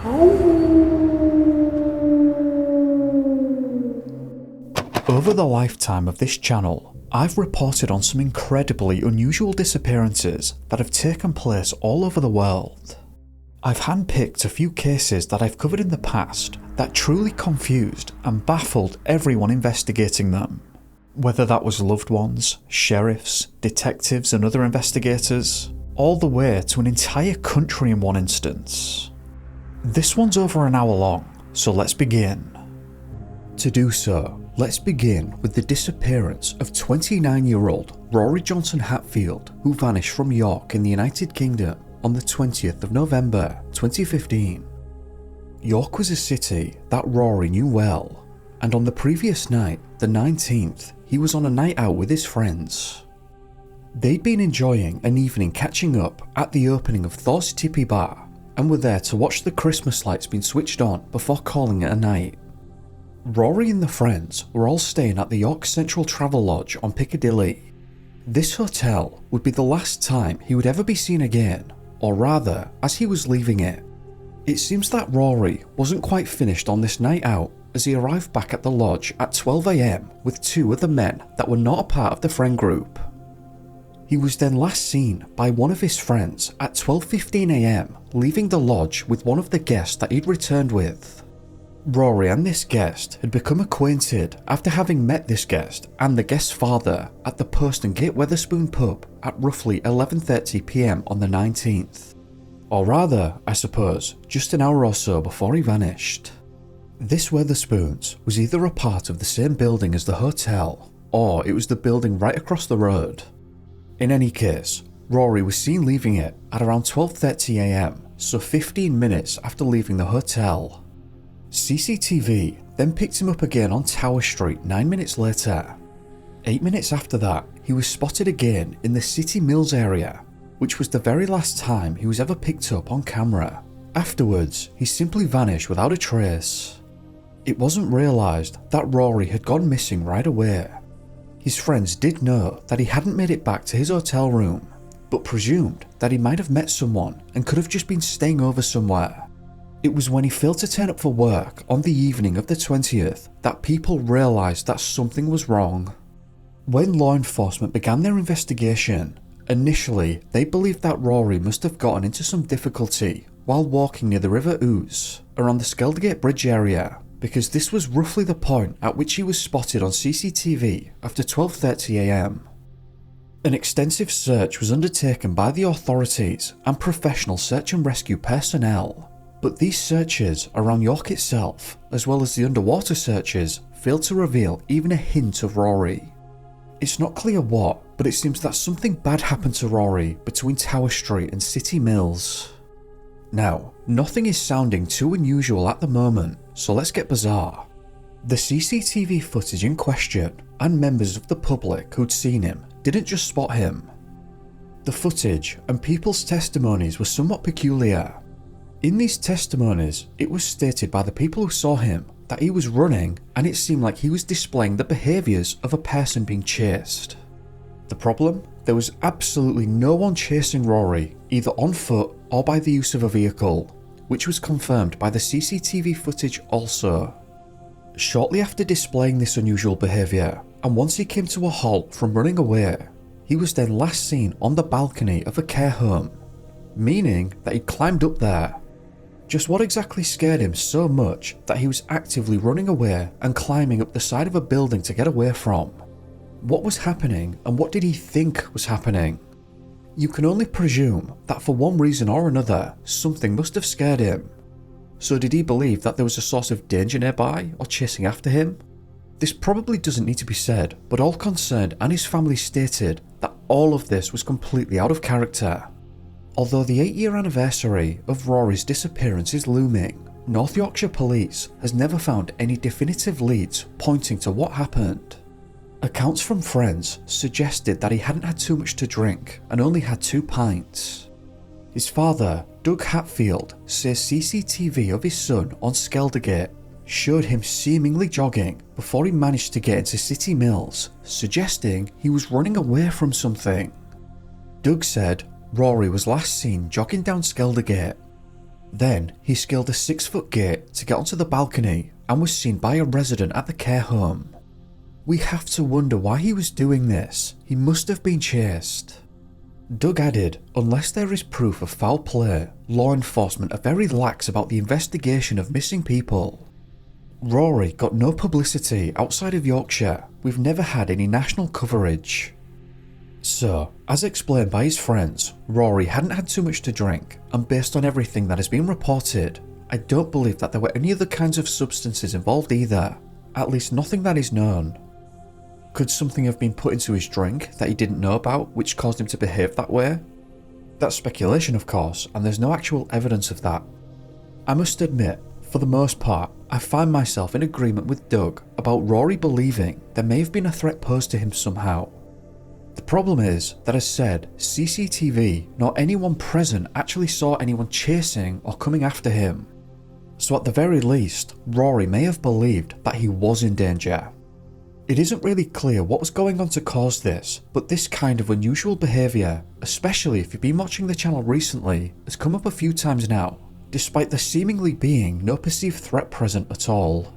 Over the lifetime of this channel, I've reported on some incredibly unusual disappearances that have taken place all over the world. I've handpicked a few cases that I've covered in the past that truly confused and baffled everyone investigating them. Whether that was loved ones, sheriffs, detectives and other investigators, all the way to an entire country in one instance. This one's over an hour long, so let's begin. To do so, let's begin with the disappearance of 29-year-old Rory Johnson Hatfield, who vanished from York in the United Kingdom on the 20th of November 2015. York was a city that Rory knew well, and on the previous night, the 19th, he was on a night out with his friends. They'd been enjoying an evening catching up at the opening of Thor's Tippy Bar and were there to watch the Christmas lights being switched on before calling it a night. Rory and the friends were all staying at the York Central Travel Lodge on Piccadilly. This hotel would be the last time he would ever be seen again, or rather, as he was leaving it. It seems that Rory wasn't quite finished on this night out as he arrived back at the lodge at 12 AM with two other men that were not a part of the friend group. He was then last seen by one of his friends at 12:15 AM, leaving the lodge with one of the guests that he'd returned with. Rory and this guest had become acquainted after having met this guest and the guest's father at the Post and Gate Wetherspoon pub at roughly 11:30 PM on the 19th. Or rather, I suppose, just an hour or so before he vanished. This Wetherspoons was either a part of the same building as the hotel, or it was the building right across the road. In any case, Rory was seen leaving it at around 12:30 AM, so 15 minutes after leaving the hotel. CCTV then picked him up again on Tower Street 9 minutes later. 8 minutes after that, he was spotted again in the City Mills area, which was the very last time he was ever picked up on camera. Afterwards, he simply vanished without a trace. It wasn't realised that Rory had gone missing right away. His friends did know that he hadn't made it back to his hotel room, but presumed that he might have met someone and could have just been staying over somewhere. It was when he failed to turn up for work on the evening of the 20th that people realised that something was wrong. When law enforcement began their investigation, initially they believed that Rory must have gotten into some difficulty while walking near the River Ouse around the Skeldgate Bridge area, because this was roughly the point at which he was spotted on CCTV after 12:30 AM. An extensive search was undertaken by the authorities and professional search and rescue personnel. But these searches around York itself, as well as the underwater searches, failed to reveal even a hint of Rory. It's not clear what, but it seems that something bad happened to Rory between Tower Street and City Mills. Now, nothing is sounding too unusual at the moment, so let's get bizarre. The CCTV footage in question and members of the public who'd seen him didn't just spot him. The footage and people's testimonies were somewhat peculiar. In these testimonies, it was stated by the people who saw him that he was running and it seemed like he was displaying the behaviours of a person being chased. The problem? There was absolutely no one chasing Rory, either on foot or by the use of a vehicle, which was confirmed by the CCTV footage also. Shortly after displaying this unusual behaviour, and once he came to a halt from running away, he was then last seen on the balcony of a care home, meaning that he climbed up there. Just what exactly scared him so much that he was actively running away and climbing up the side of a building to get away from? What was happening and what did he think was happening? You can only presume that for one reason or another, something must have scared him. So did he believe that there was a source of danger nearby or chasing after him? This probably doesn't need to be said, but all concerned and his family stated that all of this was completely out of character. Although the 8-year anniversary of Rory's disappearance is looming, North Yorkshire Police has never found any definitive leads pointing to what happened. Accounts from friends suggested that he hadn't had too much to drink and only had 2 pints. His father, Doug Hatfield, says CCTV of his son on Skeldgate showed him seemingly jogging before he managed to get into City Mills, suggesting he was running away from something. Doug said Rory was last seen jogging down Skeldgate. Then he scaled a 6-foot gate to get onto the balcony and was seen by a resident at the care home. We have to wonder why he was doing this. He must have been chased. Doug added, unless there is proof of foul play, law enforcement are very lax about the investigation of missing people. Rory got no publicity outside of Yorkshire. We've never had any national coverage. So, as explained by his friends, Rory hadn't had too much to drink, and based on everything that has been reported, I don't believe that there were any other kinds of substances involved either, at least nothing that is known. Could something have been put into his drink that he didn't know about which caused him to behave that way? That's speculation of course, and there's no actual evidence of that. I must admit, for the most part, I find myself in agreement with Doug about Rory believing there may have been a threat posed to him somehow. The problem is that, as said, CCTV nor anyone present actually saw anyone chasing or coming after him. So at the very least, Rory may have believed that he was in danger. It isn't really clear what was going on to cause this, but this kind of unusual behaviour, especially if you've been watching the channel recently, has come up a few times now, despite there seemingly being no perceived threat present at all.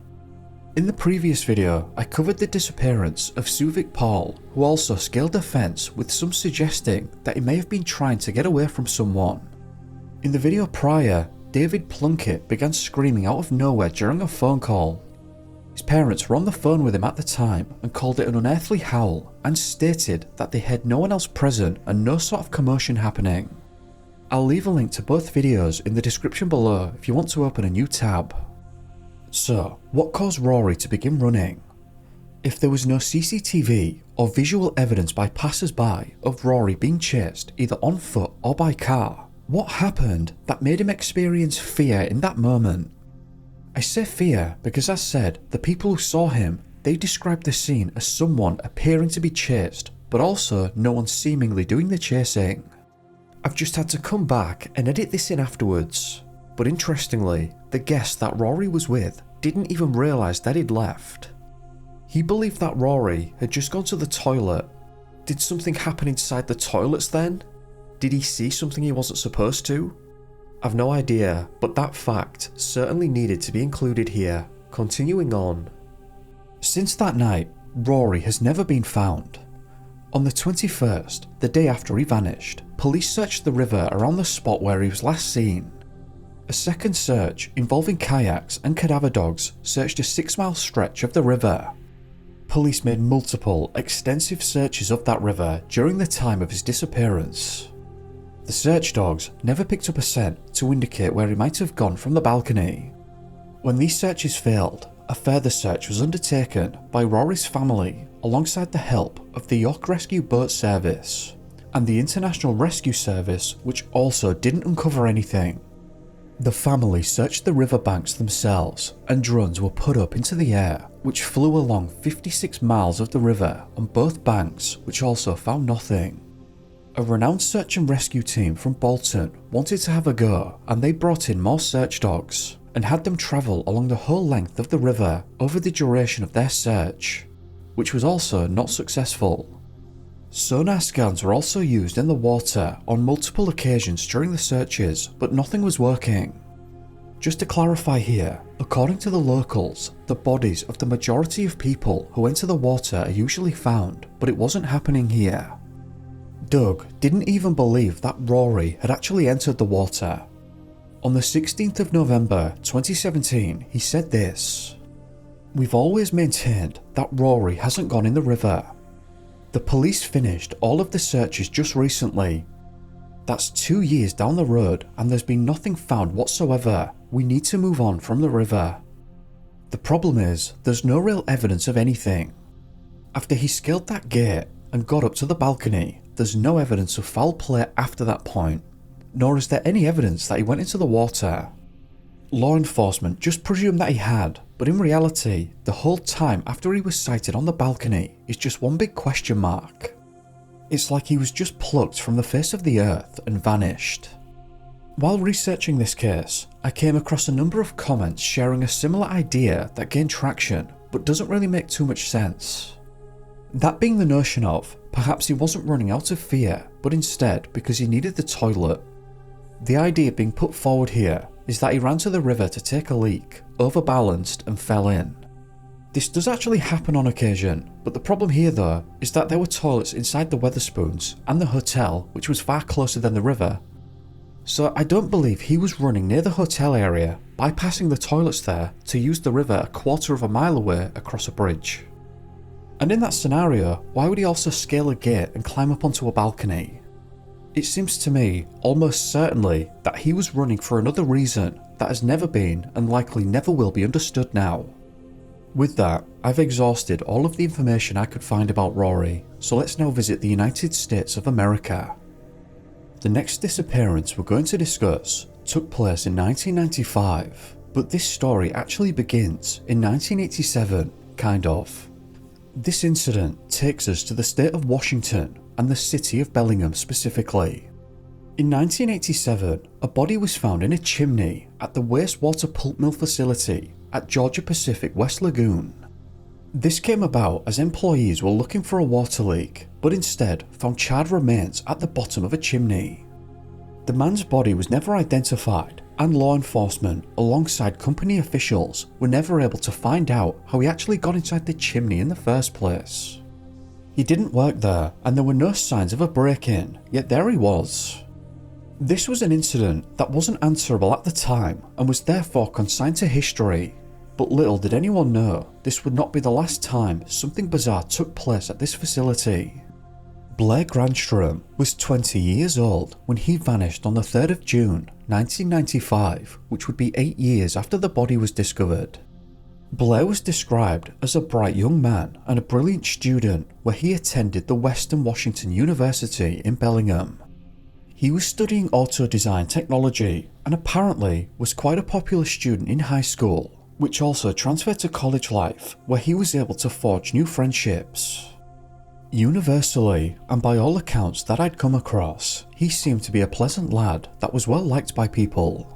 In the previous video, I covered the disappearance of Suvik Paul, who also scaled a fence with some suggesting that he may have been trying to get away from someone. In the video prior, David Plunkett began screaming out of nowhere during a phone call. His parents were on the phone with him at the time and called it an unearthly howl and stated that they had no one else present and no sort of commotion happening. I'll leave a link to both videos in the description below if you want to open a new tab. So, what caused Rory to begin running? If there was no CCTV or visual evidence by passers-by of Rory being chased either on foot or by car, what happened that made him experience fear in that moment? I say fear because, as said, the people who saw him, they described the scene as someone appearing to be chased, but also no one seemingly doing the chasing. I've just had to come back and edit this in afterwards. But interestingly, the guest that Rory was with didn't even realise that he'd left. He believed that Rory had just gone to the toilet. Did something happen inside the toilets then? Did he see something he wasn't supposed to? I've no idea, but that fact certainly needed to be included here. Continuing on. Since that night, Rory has never been found. On the 21st, the day after he vanished, police searched the river around the spot where he was last seen. A second search involving kayaks and cadaver dogs searched a 6-mile stretch of the river. Police made multiple, extensive searches of that river during the time of his disappearance. The search dogs never picked up a scent to indicate where he might have gone from the balcony. When these searches failed, a further search was undertaken by Rory's family alongside the help of the York Rescue Boat Service and the International Rescue Service, which also didn't uncover anything. The family searched the riverbanks themselves, and drones were put up into the air, which flew along 56 miles of the river on both banks, which also found nothing. A renowned search and rescue team from Bolton wanted to have a go, and they brought in more search dogs and had them travel along the whole length of the river over the duration of their search, which was also not successful. Sonar scans were also used in the water on multiple occasions during the searches, but nothing was working. Just to clarify here, according to the locals, the bodies of the majority of people who enter the water are usually found, but it wasn't happening here. Doug didn't even believe that Rory had actually entered the water. On the 16th of November 2017, he said this: "We've always maintained that Rory hasn't gone in the river. The police finished all of the searches just recently. That's 2 years down the road and there's been nothing found whatsoever. We need to move on from the river." The problem is, there's no real evidence of anything. After he scaled that gate and got up to the balcony, there's no evidence of foul play after that point, nor is there any evidence that he went into the water. Law enforcement just presumed that he had, but in reality, the whole time after he was sighted on the balcony is just one big question mark. It's like he was just plucked from the face of the earth and vanished. While researching this case, I came across a number of comments sharing a similar idea that gained traction, but doesn't really make too much sense. That being the notion of, perhaps he wasn't running out of fear, but instead because he needed the toilet. The idea being put forward here is that he ran to the river to take a leak, overbalanced and fell in. This does actually happen on occasion, but the problem here though is that there were toilets inside the Wetherspoons and the hotel, which was far closer than the river. So I don't believe he was running near the hotel area, bypassing the toilets there to use the river a quarter of a mile away across a bridge. And in that scenario, why would he also scale a gate and climb up onto a balcony? It seems to me, almost certainly, that he was running for another reason that has never been and likely never will be understood now. With that, I've exhausted all of the information I could find about Rory, so let's now visit the United States of America. The next disappearance we're going to discuss took place in 1995, but this story actually begins in 1987, kind of. This incident takes us to the state of Washington and the city of Bellingham specifically. In 1987, a body was found in a chimney at the wastewater pulp mill facility at Georgia Pacific West Lagoon. This came about as employees were looking for a water leak, but instead found charred remains at the bottom of a chimney. The man's body was never identified, and law enforcement, alongside company officials, were never able to find out how he actually got inside the chimney in the first place. He didn't work there, and there were no signs of a break-in, yet there he was. This was an incident that wasn't answerable at the time and was therefore consigned to history, but little did anyone know this would not be the last time something bizarre took place at this facility. Blair Granstrom was 20 years old when he vanished on the 3rd of June 1995, which would be 8 years after the body was discovered. Blair was described as a bright young man and a brilliant student where he attended the Western Washington University in Bellingham. He was studying auto design technology and apparently was quite a popular student in high school, which also transferred to college life where he was able to forge new friendships. Universally, and by all accounts that I'd come across, he seemed to be a pleasant lad that was well liked by people.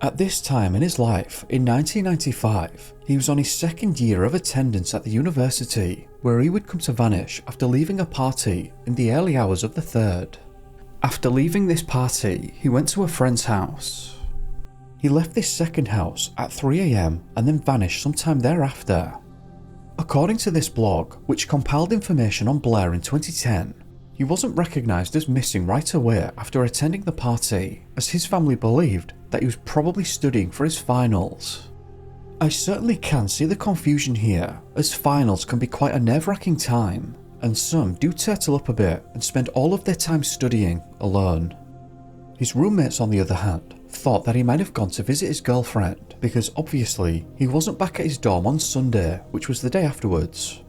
At this time in his life, in 1995, he was on his second year of attendance at the university, where he would come to vanish after leaving a party in the early hours of the 3rd. After leaving this party, he went to a friend's house. He left this second house at 3 AM and then vanished sometime thereafter. According to this blog, which compiled information on Blair in 2010, he wasn't recognised as missing right away after attending the party, as his family believed that he was probably studying for his finals. I certainly can see the confusion here, as finals can be quite a nerve-wracking time, and some do turtle up a bit and spend all of their time studying alone. His roommates, on the other hand, thought that he might have gone to visit his girlfriend because obviously he wasn't back at his dorm on Sunday, which was the day afterwards.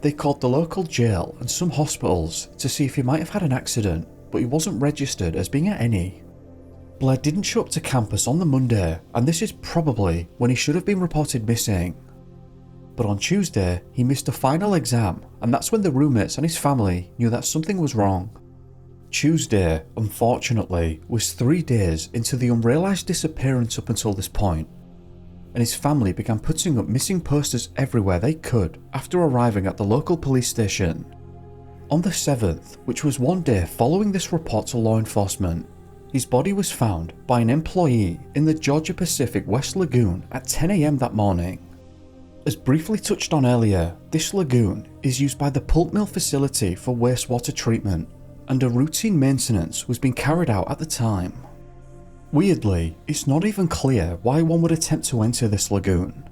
They called the local jail and some hospitals to see if he might have had an accident, but he wasn't registered as being at any. Blair didn't show up to campus on the Monday, and this is probably when he should have been reported missing. But on Tuesday, he missed a final exam, and that's when the roommates and his family knew that something was wrong. Tuesday, unfortunately, was 3 days into the unrealised disappearance up until this point, and his family began putting up missing posters everywhere they could after arriving at the local police station. On the 7th, which was 1 day following this report to law enforcement, his body was found by an employee in the Georgia Pacific West Lagoon at 10 AM that morning. As briefly touched on earlier, this lagoon is used by the pulp mill facility for wastewater treatment, and a routine maintenance was being carried out at the time. Weirdly, it's not even clear why one would attempt to enter this lagoon.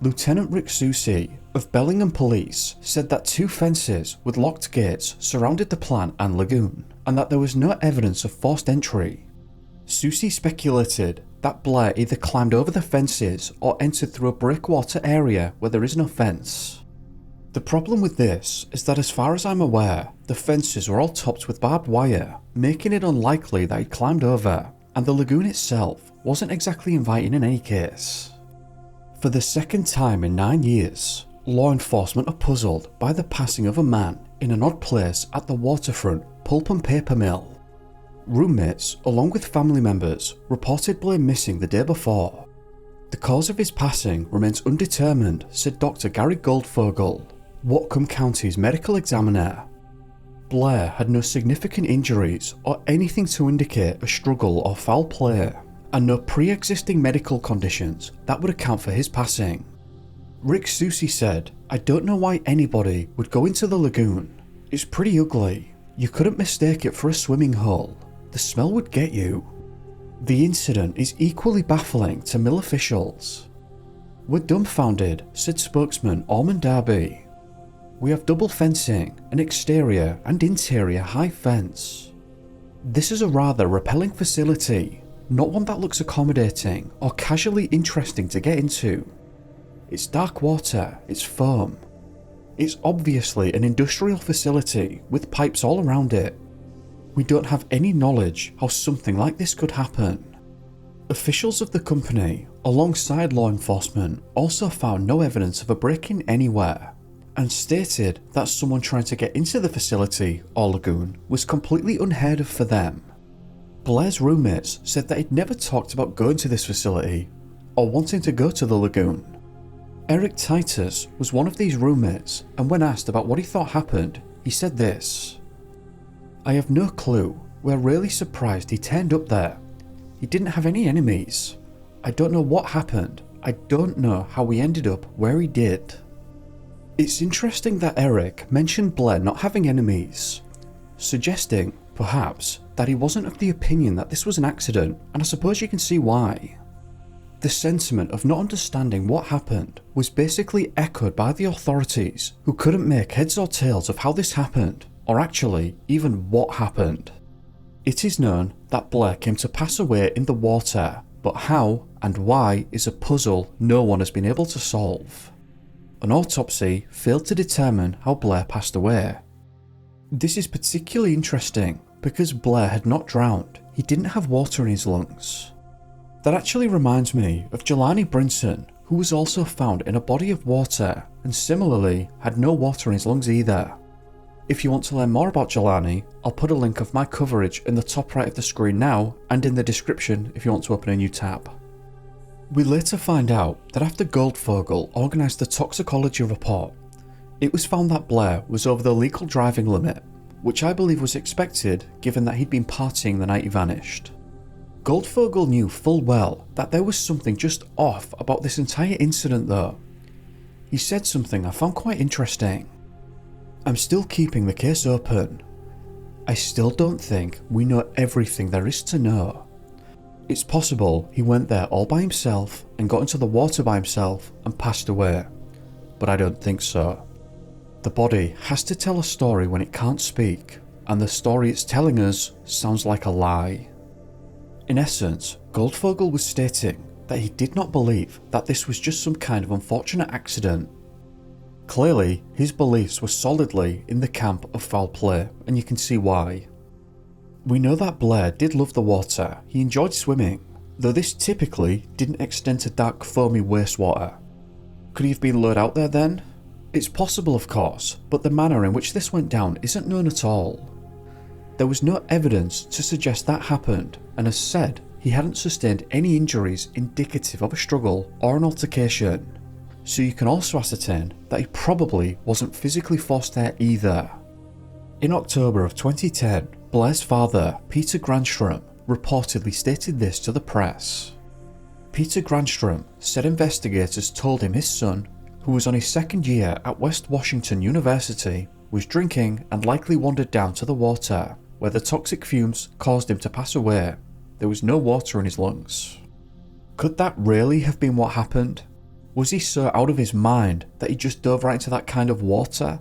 Lieutenant Rick Susi of Bellingham Police said that 2 fences with locked gates surrounded the plant and lagoon, and that there was no evidence of forced entry. Susi speculated that Blair either climbed over the fences or entered through a breakwater area where there is no fence. The problem with this is that as far as I'm aware, the fences were all topped with barbed wire, making it unlikely that he climbed over, and the lagoon itself wasn't exactly inviting in any case. For the second time in 9 years, law enforcement are puzzled by the passing of a man in an odd place at the waterfront pulp and paper mill. Roommates, along with family members, reported Blair missing the day before. The cause of his passing remains undetermined, said Dr. Gary Goldfogel, Whatcom County's medical examiner. Blair had no significant injuries or anything to indicate a struggle or foul play, and no pre-existing medical conditions that would account for his passing. Rick Susi said, "I don't know why anybody would go into the lagoon. It's pretty ugly. You couldn't mistake it for a swimming hole. The smell would get you." The incident is equally baffling to mill officials. "We're dumbfounded," said spokesman Ormond Darby. "We have double fencing, an exterior and interior high fence. This is a rather repelling facility, not one that looks accommodating or casually interesting to get into. It's dark water, it's foam. It's obviously an industrial facility with pipes all around it. We don't have any knowledge how something like this could happen." Officials of the company, alongside law enforcement, also found no evidence of a break-in anywhere, and stated that someone trying to get into the facility or lagoon was completely unheard of for them. Blair's roommates said that he'd never talked about going to this facility or wanting to go to the lagoon. Eric Titus was one of these roommates, and when asked about what he thought happened, he said this: "I have no clue. We're really surprised he turned up there. He didn't have any enemies. I don't know what happened. I don't know how we ended up where he did." It's interesting that Eric mentioned Blair not having enemies, suggesting, perhaps, that he wasn't of the opinion that this was an accident, and I suppose you can see why. The sentiment of not understanding what happened was basically echoed by the authorities, who couldn't make heads or tails of how this happened, or actually even what happened. It is known that Blair came to pass away in the water, but how and why is a puzzle no one has been able to solve. An autopsy failed to determine how Blair passed away. This is particularly interesting because Blair had not drowned, he didn't have water in his lungs. That actually reminds me of Jelani Brinson, who was also found in a body of water and similarly had no water in his lungs either. If you want to learn more about Jelani, I'll put a link of my coverage in the top right of the screen now and in the description if you want to open a new tab. We later find out that after Goldfogle organised the toxicology report, it was found that Blair was over the legal driving limit, which I believe was expected given that he'd been partying the night he vanished. Goldfogle knew full well that there was something just off about this entire incident though. He said something I found quite interesting. "I'm still keeping the case open. I still don't think we know everything there is to know. It's possible he went there all by himself and got into the water by himself and passed away, but I don't think so. The body has to tell a story when it can't speak, and the story it's telling us sounds like a lie." In essence, Goldfogle was stating that he did not believe that this was just some kind of unfortunate accident. Clearly, his beliefs were solidly in the camp of foul play, and you can see why. We know that Blair did love the water, he enjoyed swimming, though this typically didn't extend to dark foamy wastewater. Could he have been lured out there then? It's possible of course, but the manner in which this went down isn't known at all. There was no evidence to suggest that happened, and as said, he hadn't sustained any injuries indicative of a struggle or an altercation, so you can also ascertain that he probably wasn't physically forced there either. In October of 2010, Blair's father, Peter Granstrom, reportedly stated this to the press. Peter Granstrom said investigators told him his son, who was on his second year at West Washington University, was drinking and likely wandered down to the water, where the toxic fumes caused him to pass away. There was no water in his lungs. Could that really have been what happened? Was he so out of his mind that he just dove right into that kind of water?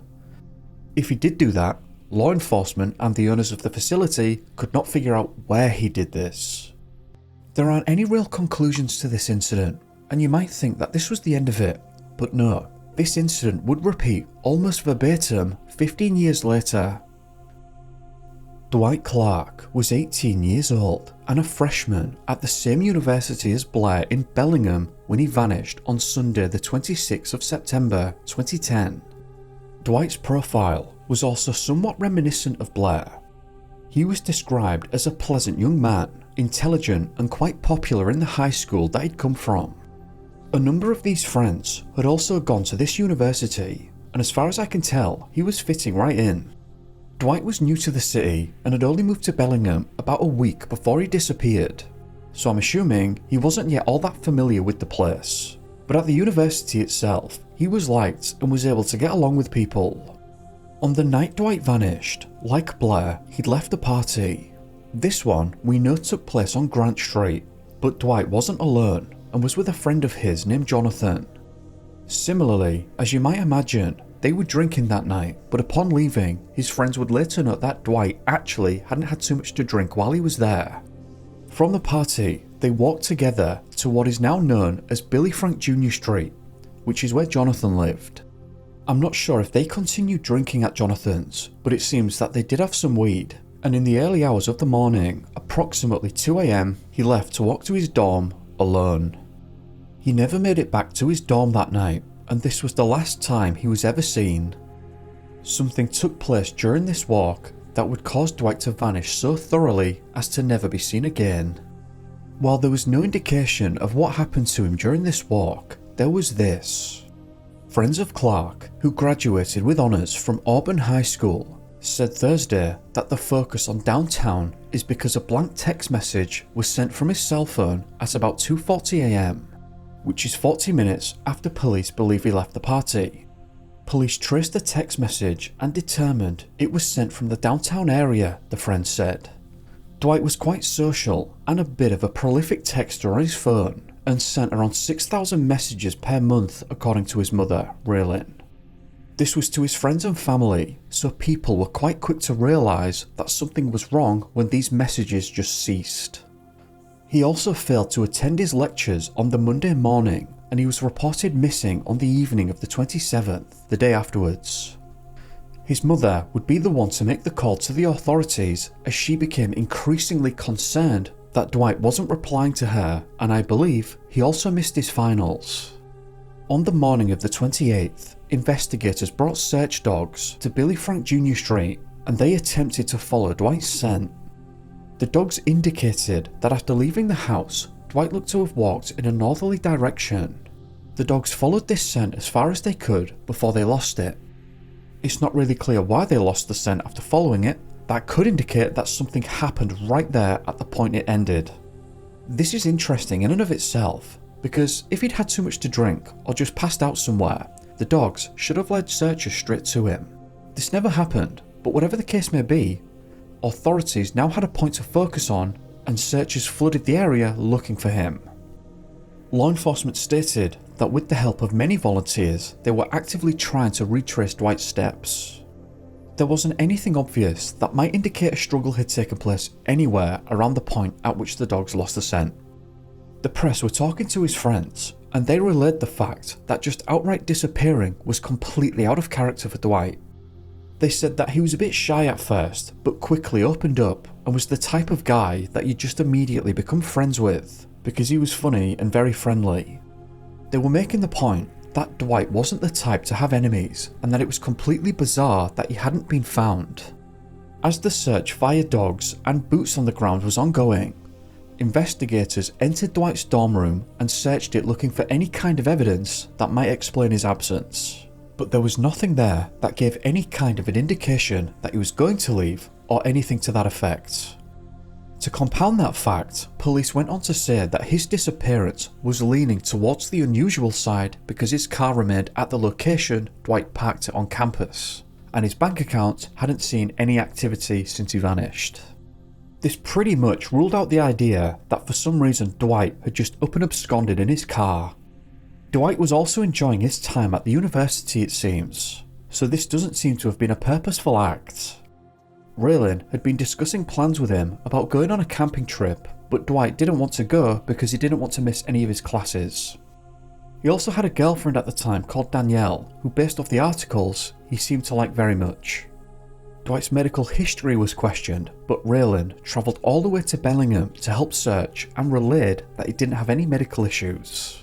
If he did do that, law enforcement and the owners of the facility could not figure out where he did this. There aren't any real conclusions to this incident, and you might think that this was the end of it, but no, this incident would repeat almost verbatim 15 years later. Dwight Clark was 18 years old and a freshman at the same university as Blair in Bellingham when he vanished on Sunday the 26th of September 2010. Dwight's profile was also somewhat reminiscent of Blair. He was described as a pleasant young man, intelligent and quite popular in the high school that he'd come from. A number of these friends had also gone to this university, and as far as I can tell, he was fitting right in. Dwight was new to the city and had only moved to Bellingham about a week before he disappeared. so I'm assuming he wasn't yet all that familiar with the place. But at the university itself, he was liked and was able to get along with people. On the night Dwight vanished, like Blair, he'd left the party. This one we know took place on Grant Street, but Dwight wasn't alone and was with a friend of his named Jonathan. Similarly, as you might imagine, they were drinking that night, but upon leaving, his friends would later note that Dwight actually hadn't had too much to drink while he was there. From the party, they walked together to what is now known as Billy Frank Jr. Street, which is where Jonathan lived. I'm not sure if they continued drinking at Jonathan's, but it seems that they did have some weed, and in the early hours of the morning, approximately 2 AM, he left to walk to his dorm alone. He never made it back to his dorm that night, and this was the last time he was ever seen. Something took place during this walk that would cause Dwight to vanish so thoroughly as to never be seen again. While there was no indication of what happened to him during this walk, there was this. Friends of Clark, who graduated with honours from Auburn High School, said Thursday that the focus on downtown is because a blank text message was sent from his cell phone at about 2:40 AM, which is 40 minutes after police believe he left the party. Police traced the text message and determined it was sent from the downtown area, the friend said. Dwight was quite social and a bit of a prolific texter on his phone and sent around 6,000 messages per month according to his mother, Raylan. This was to his friends and family, so people were quite quick to realise that something was wrong when these messages just ceased. He also failed to attend his lectures on the Monday morning, and he was reported missing on the evening of the 27th, the day afterwards. His mother would be the one to make the call to the authorities as she became increasingly concerned that Dwight wasn't replying to her, and I believe he also missed his finals. On the morning of the 28th, investigators brought search dogs to Billy Frank Jr. Street and they attempted to follow Dwight's scent. The dogs indicated that after leaving the house, Dwight looked to have walked in a northerly direction. The dogs followed this scent as far as they could before they lost it. It's not really clear why they lost the scent after following it. That could indicate that something happened right there at the point it ended. This is interesting in and of itself, because if he'd had too much to drink or just passed out somewhere, the dogs should have led searchers straight to him. This never happened, but whatever the case may be, authorities now had a point to focus on and searchers flooded the area looking for him. Law enforcement stated that with the help of many volunteers, they were actively trying to retrace Dwight's steps. There wasn't anything obvious that might indicate a struggle had taken place anywhere around the point at which the dogs lost the scent. The press were talking to his friends, and they relayed the fact that just outright disappearing was completely out of character for Dwight. They said that he was a bit shy at first, but quickly opened up and was the type of guy that you'd just immediately become friends with, because he was funny and very friendly. They were making the point that Dwight wasn't the type to have enemies, and that it was completely bizarre that he hadn't been found. As the search via dogs and boots on the ground was ongoing, investigators entered Dwight's dorm room and searched it looking for any kind of evidence that might explain his absence. But there was nothing there that gave any kind of an indication that he was going to leave or anything to that effect. To compound that fact, police went on to say that his disappearance was leaning towards the unusual side because his car remained at the location Dwight parked it on campus, and his bank account hadn't seen any activity since he vanished. This pretty much ruled out the idea that for some reason Dwight had just up and absconded in his car. Dwight was also enjoying his time at the university, it seems, so this doesn't seem to have been a purposeful act. Raylan had been discussing plans with him about going on a camping trip, but Dwight didn't want to go because he didn't want to miss any of his classes. He also had a girlfriend at the time called Danielle, who based off the articles, he seemed to like very much. Dwight's medical history was questioned, but Raylan travelled all the way to Bellingham to help search and relayed that he didn't have any medical issues.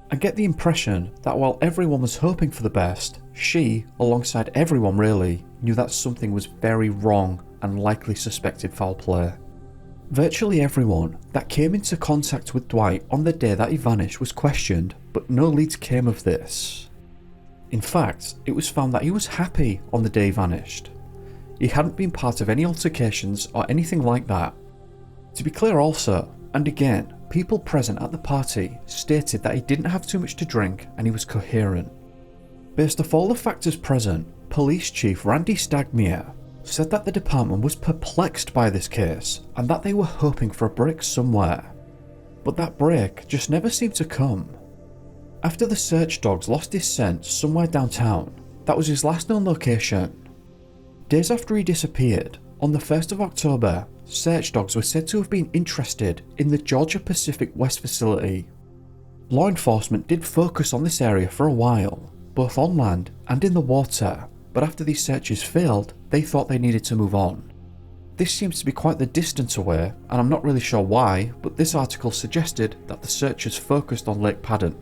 I get the impression that while everyone was hoping for the best, she, alongside everyone really, knew that something was very wrong and likely suspected foul play. Virtually everyone that came into contact with Dwight on the day that he vanished was questioned, but no leads came of this. In fact, it was found that he was happy on the day he vanished. He hadn't been part of any altercations or anything like that. To be clear also, and again, people present at the party stated that he didn't have too much to drink and he was coherent. Based off all the factors present, Police Chief Randy Stagmere said that the department was perplexed by this case and that they were hoping for a break somewhere. But that break just never seemed to come. After the search dogs lost his scent somewhere downtown, that was his last known location. Days after he disappeared, on the 1st of October, search dogs were said to have been interested in the Georgia Pacific West facility. Law enforcement did focus on this area for a while, both on land and in the water, but after these searches failed, they thought they needed to move on. This seems to be quite the distance away, and I'm not really sure why, but this article suggested that the searchers focused on Lake Padden.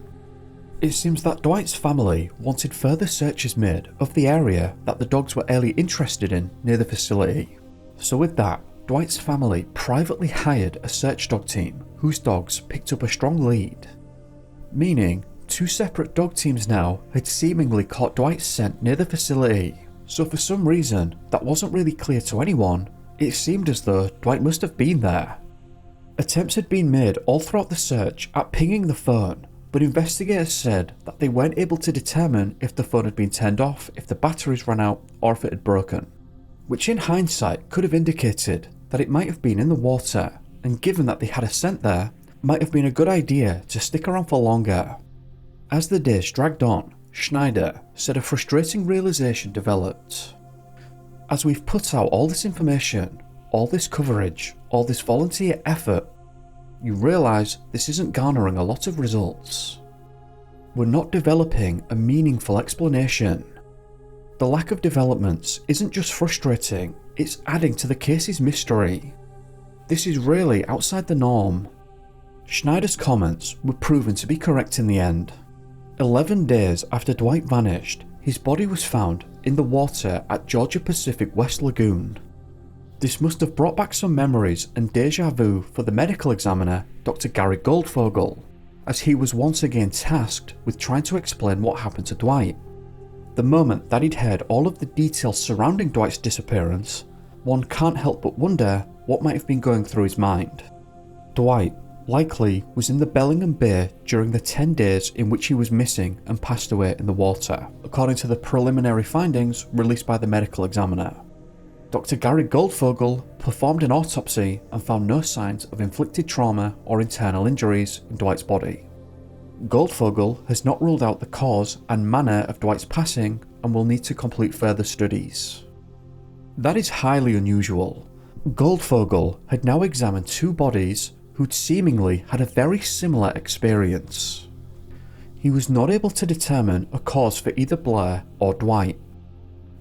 It seems that Dwight's family wanted further searches made of the area that the dogs were early interested in near the facility. So with that, Dwight's family privately hired a search dog team whose dogs picked up a strong lead. Meaning, 2 separate dog teams now had seemingly caught Dwight's scent near the facility, so for some reason that wasn't really clear to anyone, it seemed as though Dwight must have been there. Attempts had been made all throughout the search at pinging the phone, but investigators said that they weren't able to determine if the phone had been turned off, if the batteries ran out, or if it had broken, which in hindsight could have indicated that it might have been in the water, and given that they had a scent there, might have been a good idea to stick around for longer. As the days dragged on, Schneider said a frustrating realization developed. As we've put out all this information, all this coverage, all this volunteer effort, you realise this isn't garnering a lot of results. We're not developing a meaningful explanation. The lack of developments isn't just frustrating, it's adding to the case's mystery. This is really outside the norm. Schneider's comments were proven to be correct in the end. 11 days after Dwight vanished, his body was found in the water at Georgia Pacific West Lagoon. This must have brought back some memories and deja vu for the medical examiner, Dr. Gary Goldfogel, as he was once again tasked with trying to explain what happened to Dwight. The moment that he'd heard all of the details surrounding Dwight's disappearance, one can't help but wonder what might have been going through his mind. Dwight likely was in the Bellingham Bay during the 10 days in which he was missing and passed away in the water, according to the preliminary findings released by the medical examiner. Dr. Gary Goldfogel performed an autopsy and found no signs of inflicted trauma or internal injuries in Dwight's body. Goldfogel has not ruled out the cause and manner of Dwight's passing and will need to complete further studies. That is highly unusual. Goldfogel had now examined 2 bodies who'd seemingly had a very similar experience. He was not able to determine a cause for either Blair or Dwight.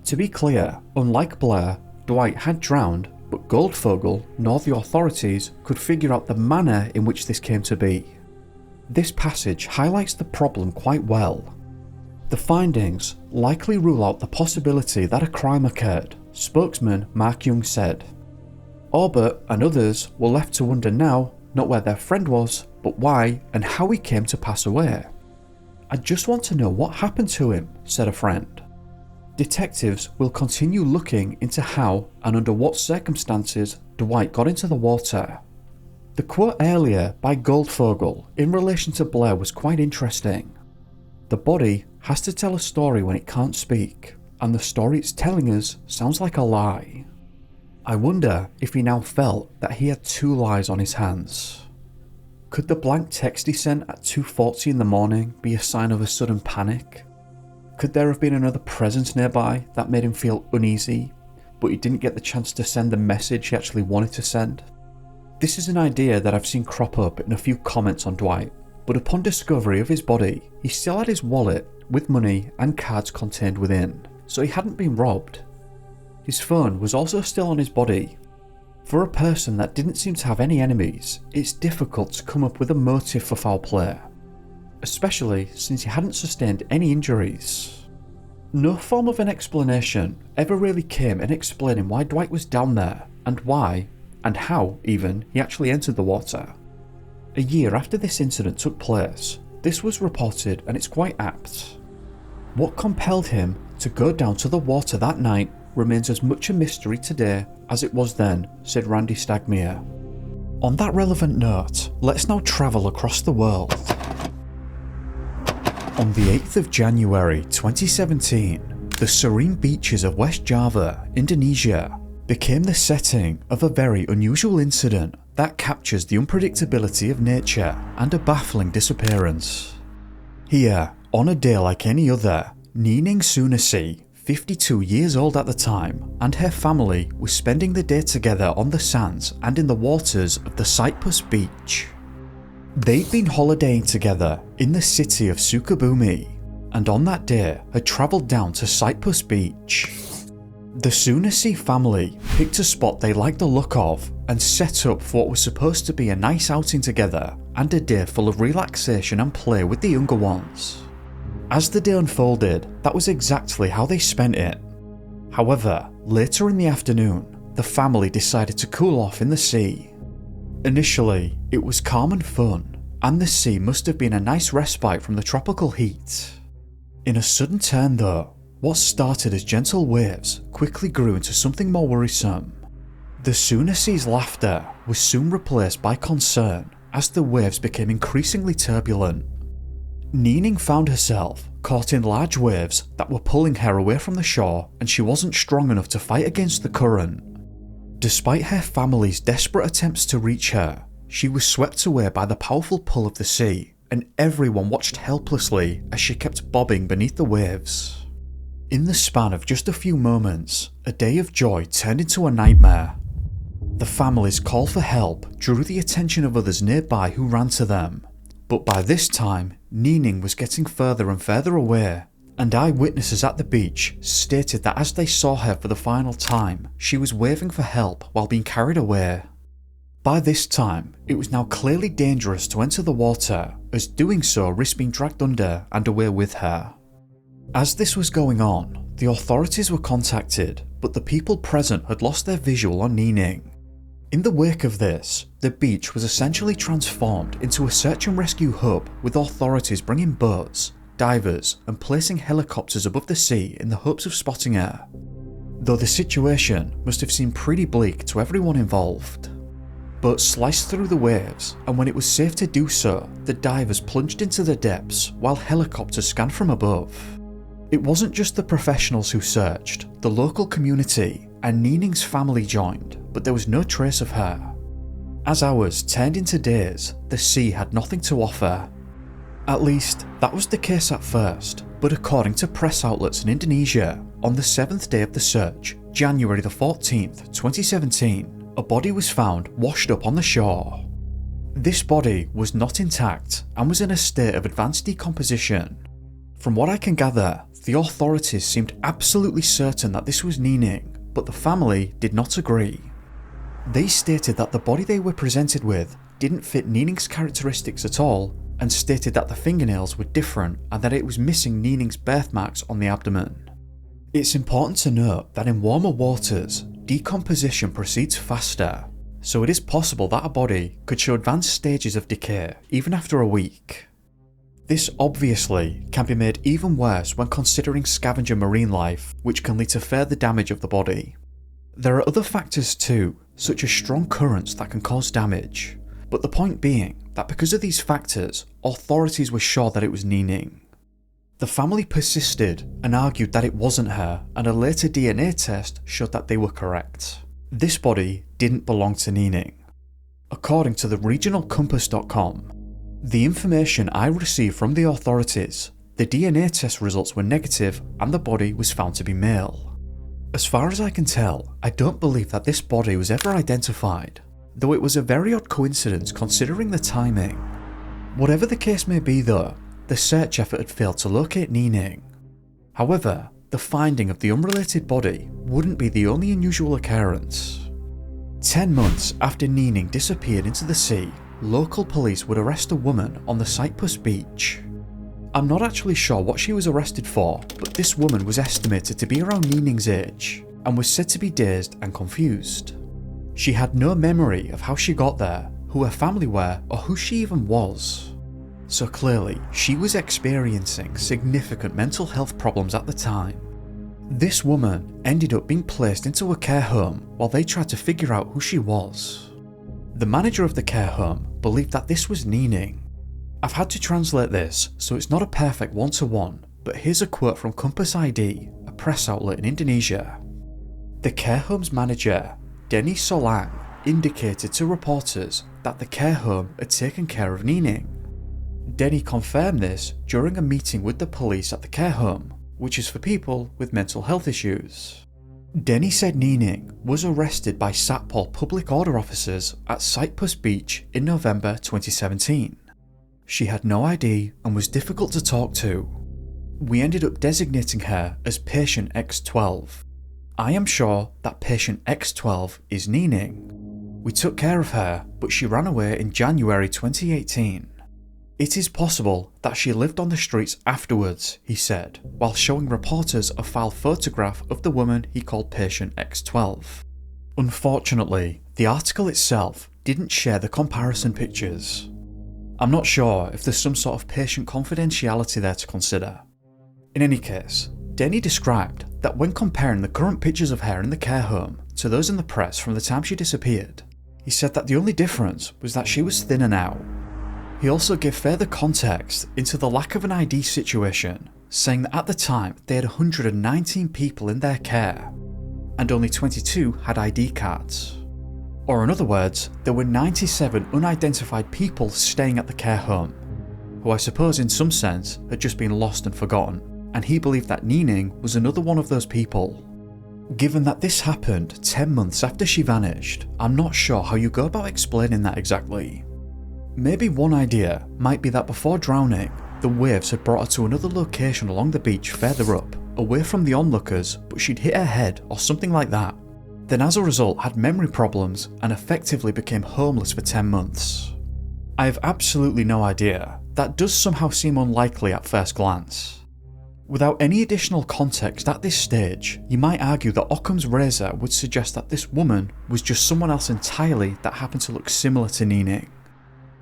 To be clear, unlike Blair, Dwight had drowned, but Goldfogel nor the authorities could figure out the manner in which this came to be. This passage highlights the problem quite well. The findings likely rule out the possibility that a crime occurred, spokesman Mark Young said. Orbit and others were left to wonder now not where their friend was, but why and how he came to pass away. I just want to know what happened to him, said a friend. Detectives will continue looking into how and under what circumstances Dwight got into the water. The quote earlier by Goldfogel in relation to Blair was quite interesting. The body has to tell a story when it can't speak, and the story it's telling us sounds like a lie. I wonder if he now felt that he had 2 lies on his hands. Could the blank text he sent at 2:40 in the morning be a sign of a sudden panic? Could there have been another presence nearby that made him feel uneasy, but he didn't get the chance to send the message he actually wanted to send? This is an idea that I've seen crop up in a few comments on Dwight, but upon discovery of his body, he still had his wallet with money and cards contained within, so he hadn't been robbed. His phone was also still on his body. For a person that didn't seem to have any enemies, it's difficult to come up with a motive for foul play, especially since he hadn't sustained any injuries. No form of an explanation ever really came in explaining why Dwight was down there, and why, and how even, he actually entered the water. A year after this incident took place, this was reported and it's quite apt. What compelled him to go down to the water that night remains as much a mystery today as it was then, said Randy Stagmere. On that relevant note, let's now travel across the world. On the 8th of January 2017, the serene beaches of West Java, Indonesia, became the setting of a very unusual incident that captures the unpredictability of nature and a baffling disappearance. Here, on a day like any other, Nining Sunasi, 52 years old at the time, and her family were spending the day together on the sands and in the waters of the Cyprus beach. They'd been holidaying together in the city of Sukabumi, and on that day had travelled down to Cyprus beach. The Sunasi family picked a spot they liked the look of and set up for what was supposed to be a nice outing together and a day full of relaxation and play with the younger ones. As the day unfolded, that was exactly how they spent it. However, later in the afternoon, the family decided to cool off in the sea. Initially, it was calm and fun, and the sea must have been a nice respite from the tropical heat. In a sudden turn though, what started as gentle waves quickly grew into something more worrisome. The Sunasi's laughter was soon replaced by concern as the waves became increasingly turbulent. Nining found herself caught in large waves that were pulling her away from the shore, and she wasn't strong enough to fight against the current. Despite her family's desperate attempts to reach her, she was swept away by the powerful pull of the sea, and everyone watched helplessly as she kept bobbing beneath the waves. In the span of just a few moments, a day of joy turned into a nightmare. The family's call for help drew the attention of others nearby who ran to them, but by this time, Nining was getting further and further away, and eyewitnesses at the beach stated that as they saw her for the final time, she was waving for help while being carried away. By this time, it was now clearly dangerous to enter the water, as doing so risked being dragged under and away with her. As this was going on, the authorities were contacted, but the people present had lost their visual on Nining. In the wake of this, the beach was essentially transformed into a search and rescue hub, with authorities bringing boats, divers, and placing helicopters above the sea in the hopes of spotting her. Though the situation must have seemed pretty bleak to everyone involved. Boats sliced through the waves, and when it was safe to do so, the divers plunged into the depths while helicopters scanned from above. It wasn't just the professionals who searched, the local community and Nining's family joined, but there was no trace of her. As hours turned into days, the sea had nothing to offer. At least, that was the case at first, but according to press outlets in Indonesia, on the 7th day of the search, January the 14th, 2017, a body was found washed up on the shore. This body was not intact and was in a state of advanced decomposition. From what I can gather, the authorities seemed absolutely certain that this was Nining, but the family did not agree. They stated that the body they were presented with didn't fit Nining's characteristics at all, and stated that the fingernails were different and that it was missing Nining's birthmarks on the abdomen. It's important to note that in warmer waters, decomposition proceeds faster, so it is possible that a body could show advanced stages of decay even after a week. This obviously can be made even worse when considering scavenger marine life, which can lead to further damage of the body. There are other factors too, such as strong currents that can cause damage, but the point being that because of these factors, authorities were sure that it was Nining. The family persisted and argued that it wasn't her, and a later DNA test showed that they were correct. This body didn't belong to Nining. According to the regionalcompass.com, the information I received from the authorities, the DNA test results were negative and the body was found to be male. As far as I can tell, I don't believe that this body was ever identified, though it was a very odd coincidence considering the timing. Whatever the case may be though, the search effort had failed to locate Nining. However, the finding of the unrelated body wouldn't be the only unusual occurrence. 10 months after Nining disappeared into the sea, local police would arrest a woman on the Cyprus beach. I'm not actually sure what she was arrested for, but this woman was estimated to be around Nining's age, and was said to be dazed and confused. She had no memory of how she got there, who her family were, or who she even was. So clearly, she was experiencing significant mental health problems at the time. This woman ended up being placed into a care home while they tried to figure out who she was. The manager of the care home believed that this was Nining. I've had to translate this, so it's not a perfect one-to-one, but here's a quote from Compass ID, a press outlet in Indonesia. The care home's manager, Denny Solang, indicated to reporters that the care home had taken care of Nining. Denny confirmed this during a meeting with the police at the care home, which is for people with mental health issues. Denny said Nining was arrested by Satpol public order officers at Cyprus Beach in November 2017. She had no ID and was difficult to talk to. We ended up designating her as Patient X12. I am sure that Patient X12 is Nining. We took care of her, but she ran away in January 2018. It is possible that she lived on the streets afterwards, he said, while showing reporters a file photograph of the woman he called Patient X12. Unfortunately, the article itself didn't share the comparison pictures. I'm not sure if there's some sort of patient confidentiality there to consider. In any case, Denny described that when comparing the current pictures of her in the care home to those in the press from the time she disappeared, he said that the only difference was that she was thinner now. He also gave further context into the lack of an ID situation, saying that at the time they had 119 people in their care, and only 22 had ID cards. Or in other words, there were 97 unidentified people staying at the care home, who I suppose in some sense had just been lost and forgotten, and he believed that Nining was another one of those people. Given that this happened 10 months after she vanished, I'm not sure how you go about explaining that exactly. Maybe one idea might be that before drowning, the waves had brought her to another location along the beach further up, away from the onlookers, but she'd hit her head or something like that. Then as a result had memory problems and effectively became homeless for 10 months. I have absolutely no idea. That does somehow seem unlikely at first glance. Without any additional context at this stage, you might argue that Occam's razor would suggest that this woman was just someone else entirely that happened to look similar to Nining.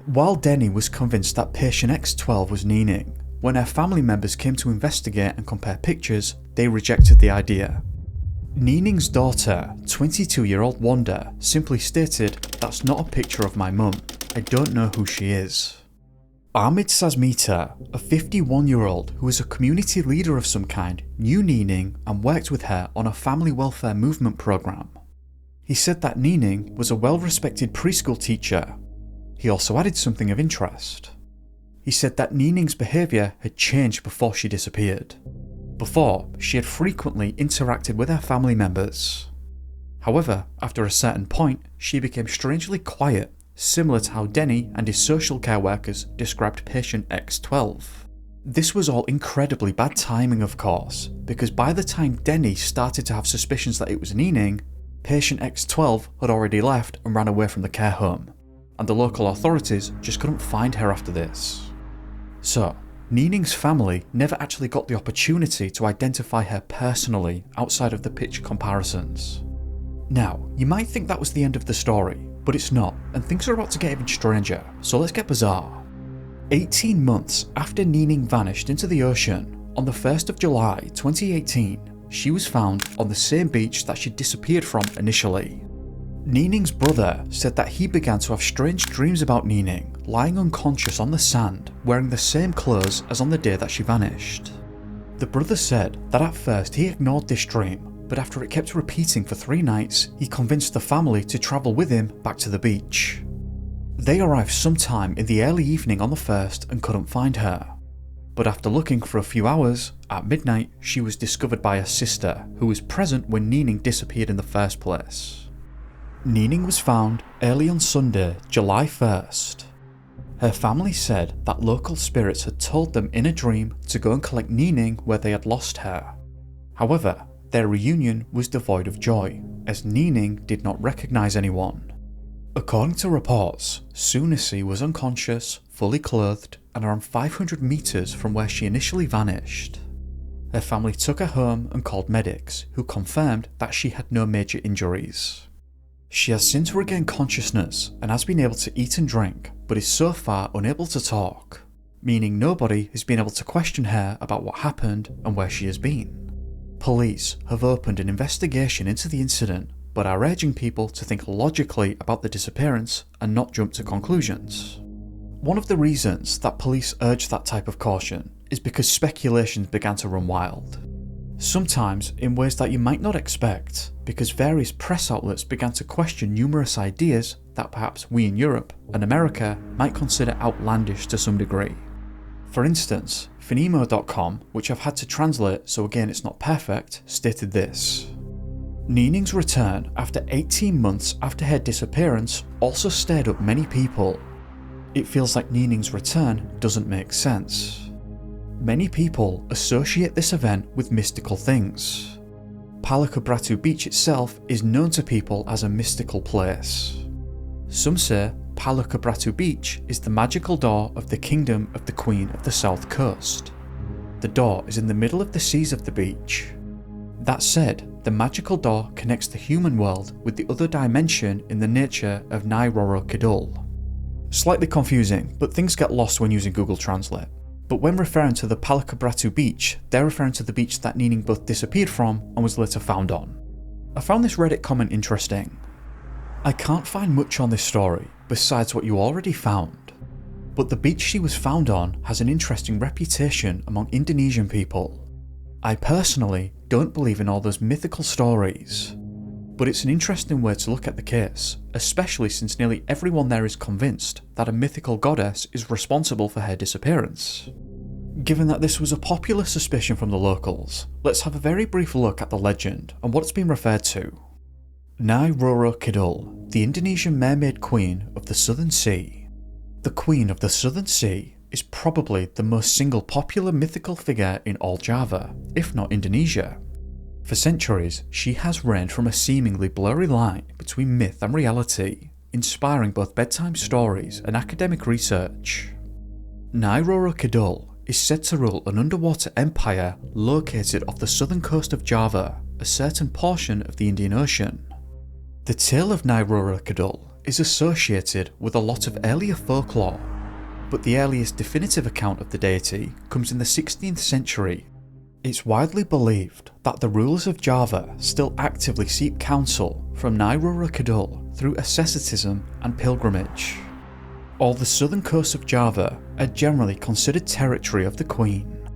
While Denny was convinced that Patient X12 was Nining, when her family members came to investigate and compare pictures, they rejected the idea. Nining's daughter, 22-year-old Wanda, simply stated, "That's not a picture of my mum. I don't know who she is." Ahmed Sazmita, a 51-year-old who is a community leader of some kind, knew Nining and worked with her on a family welfare movement program. He said that Nining was a well-respected preschool teacher. He also added something of interest. He said that Nining's behaviour had changed before she disappeared. Before, she had frequently interacted with her family members. However, after a certain point, she became strangely quiet, similar to how Denny and his social care workers described Patient X12. This was all incredibly bad timing, of course, because by the time Denny started to have suspicions that it was Nining, Patient X12 had already left and ran away from the care home, and the local authorities just couldn't find her after this. So, Nining's family never actually got the opportunity to identify her personally outside of the picture comparisons. Now, you might think that was the end of the story, but it's not, and things are about to get even stranger, so let's get bizarre. 18 months after Nining vanished into the ocean, on the 1st of July 2018, she was found on the same beach that she disappeared from initially. Nining's brother said that he began to have strange dreams about Nining, lying unconscious on the sand, wearing the same clothes as on the day that she vanished. The brother said that at first he ignored this dream, but after it kept repeating for 3 nights, he convinced the family to travel with him back to the beach. They arrived sometime in the early evening on the 1st and couldn't find her. But after looking for a few hours, at midnight she was discovered by her sister, who was present when Nining disappeared in the first place. Nining was found early on Sunday, July 1st. Her family said that local spirits had told them in a dream to go and collect Nining where they had lost her. However, their reunion was devoid of joy, as Nining did not recognise anyone. According to reports, Sunisi was unconscious, fully clothed, and around 500 metres from where she initially vanished. Her family took her home and called medics, who confirmed that she had no major injuries. She has since regained consciousness and has been able to eat and drink, but is so far unable to talk, meaning nobody has been able to question her about what happened and where she has been. Police have opened an investigation into the incident, but are urging people to think logically about the disappearance and not jump to conclusions. One of the reasons that police urge that type of caution is because speculations began to run wild. Sometimes in ways that you might not expect, because various press outlets began to question numerous ideas that perhaps we in Europe and America might consider outlandish to some degree. For instance, Finemo.com, which I've had to translate so again it's not perfect, stated this: Nining's return after 18 months after her disappearance also stirred up many people. It feels like Nining's return doesn't make sense. Many people associate this event with mystical things. Palakabratu Beach itself is known to people as a mystical place. Some say Palakabratu Beach is the magical door of the kingdom of the Queen of the South Coast. The door is in the middle of the seas of the beach. That said, the magical door connects the human world with the other dimension in the nature of Nai Roro Kidul. Slightly confusing, but things get lost when using Google Translate. But when referring to the Palakabratu Beach, they're referring to the beach that Nining both disappeared from and was later found on. I found this Reddit comment interesting. I can't find much on this story besides what you already found, but the beach she was found on has an interesting reputation among Indonesian people. I personally don't believe in all those mythical stories, but it's an interesting way to look at the case, especially since nearly everyone there is convinced that a mythical goddess is responsible for her disappearance. Given that this was a popular suspicion from the locals, let's have a very brief look at the legend and what it's been referred to. Nai Roro Kidul, the Indonesian mermaid queen of the Southern Sea. The Queen of the Southern Sea is probably the most single popular mythical figure in all Java, if not Indonesia. For centuries, she has reigned from a seemingly blurry line between myth and reality, inspiring both bedtime stories and academic research. Nai Roro Kidul is said to rule an underwater empire located off the southern coast of Java, a certain portion of the Indian Ocean. The tale of Nai Roro Kidul is associated with a lot of earlier folklore, but the earliest definitive account of the deity comes in the 16th century. It's widely believed that the rulers of Java still actively seek counsel from Nai Roro Kidul through asceticism and pilgrimage. All the southern coast of Java are generally considered territory of the Queen.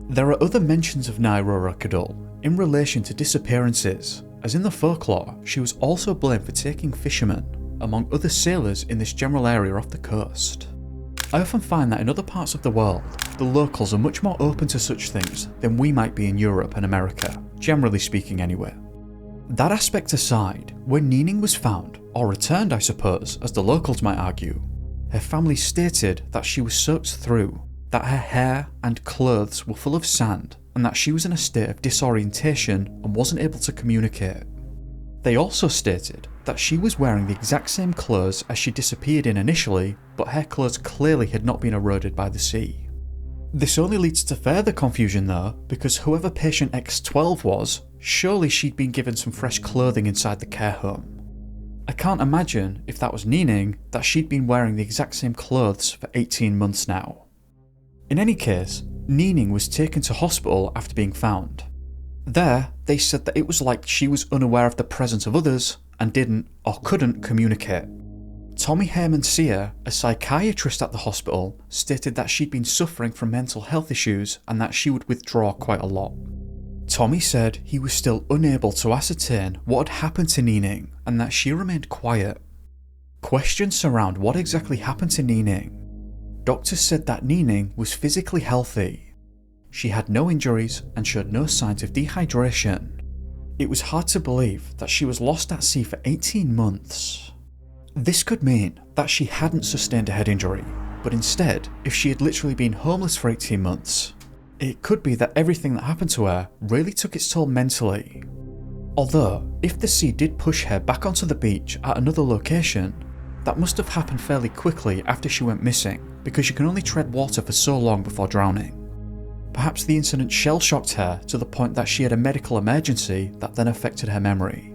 There are other mentions of Nai Roro Kidul in relation to disappearances, as in the folklore she was also blamed for taking fishermen, among other sailors in this general area off the coast. I often find that in other parts of the world, the locals are much more open to such things than we might be in Europe and America, generally speaking anyway. That aspect aside, when Nining was found, or returned I suppose, as the locals might argue, her family stated that she was soaked through, that her hair and clothes were full of sand, and that she was in a state of disorientation and wasn't able to communicate. They also stated that she was wearing the exact same clothes as she disappeared in initially, but her clothes clearly had not been eroded by the sea. This only leads to further confusion though, because whoever patient X12 was, surely she'd been given some fresh clothing inside the care home. I can't imagine, if that was Nining, that she'd been wearing the exact same clothes for 18 months now. In any case, Nining was taken to hospital after being found. There, they said that it was like she was unaware of the presence of others and didn't or couldn't communicate. Tommy Herman Sear, a psychiatrist at the hospital, stated that she'd been suffering from mental health issues and that she would withdraw quite a lot. Tommy said he was still unable to ascertain what had happened to Nining and that she remained quiet. Questions surround what exactly happened to Nining. Doctors said that Nining was physically healthy. She had no injuries and showed no signs of dehydration. It was hard to believe that she was lost at sea for 18 months. This could mean that she hadn't sustained a head injury, but instead, if she had literally been homeless for 18 months, it could be that everything that happened to her really took its toll mentally. Although, if the sea did push her back onto the beach at another location, that must have happened fairly quickly after she went missing, because you can only tread water for so long before drowning. Perhaps the incident shell-shocked her to the point that she had a medical emergency that then affected her memory.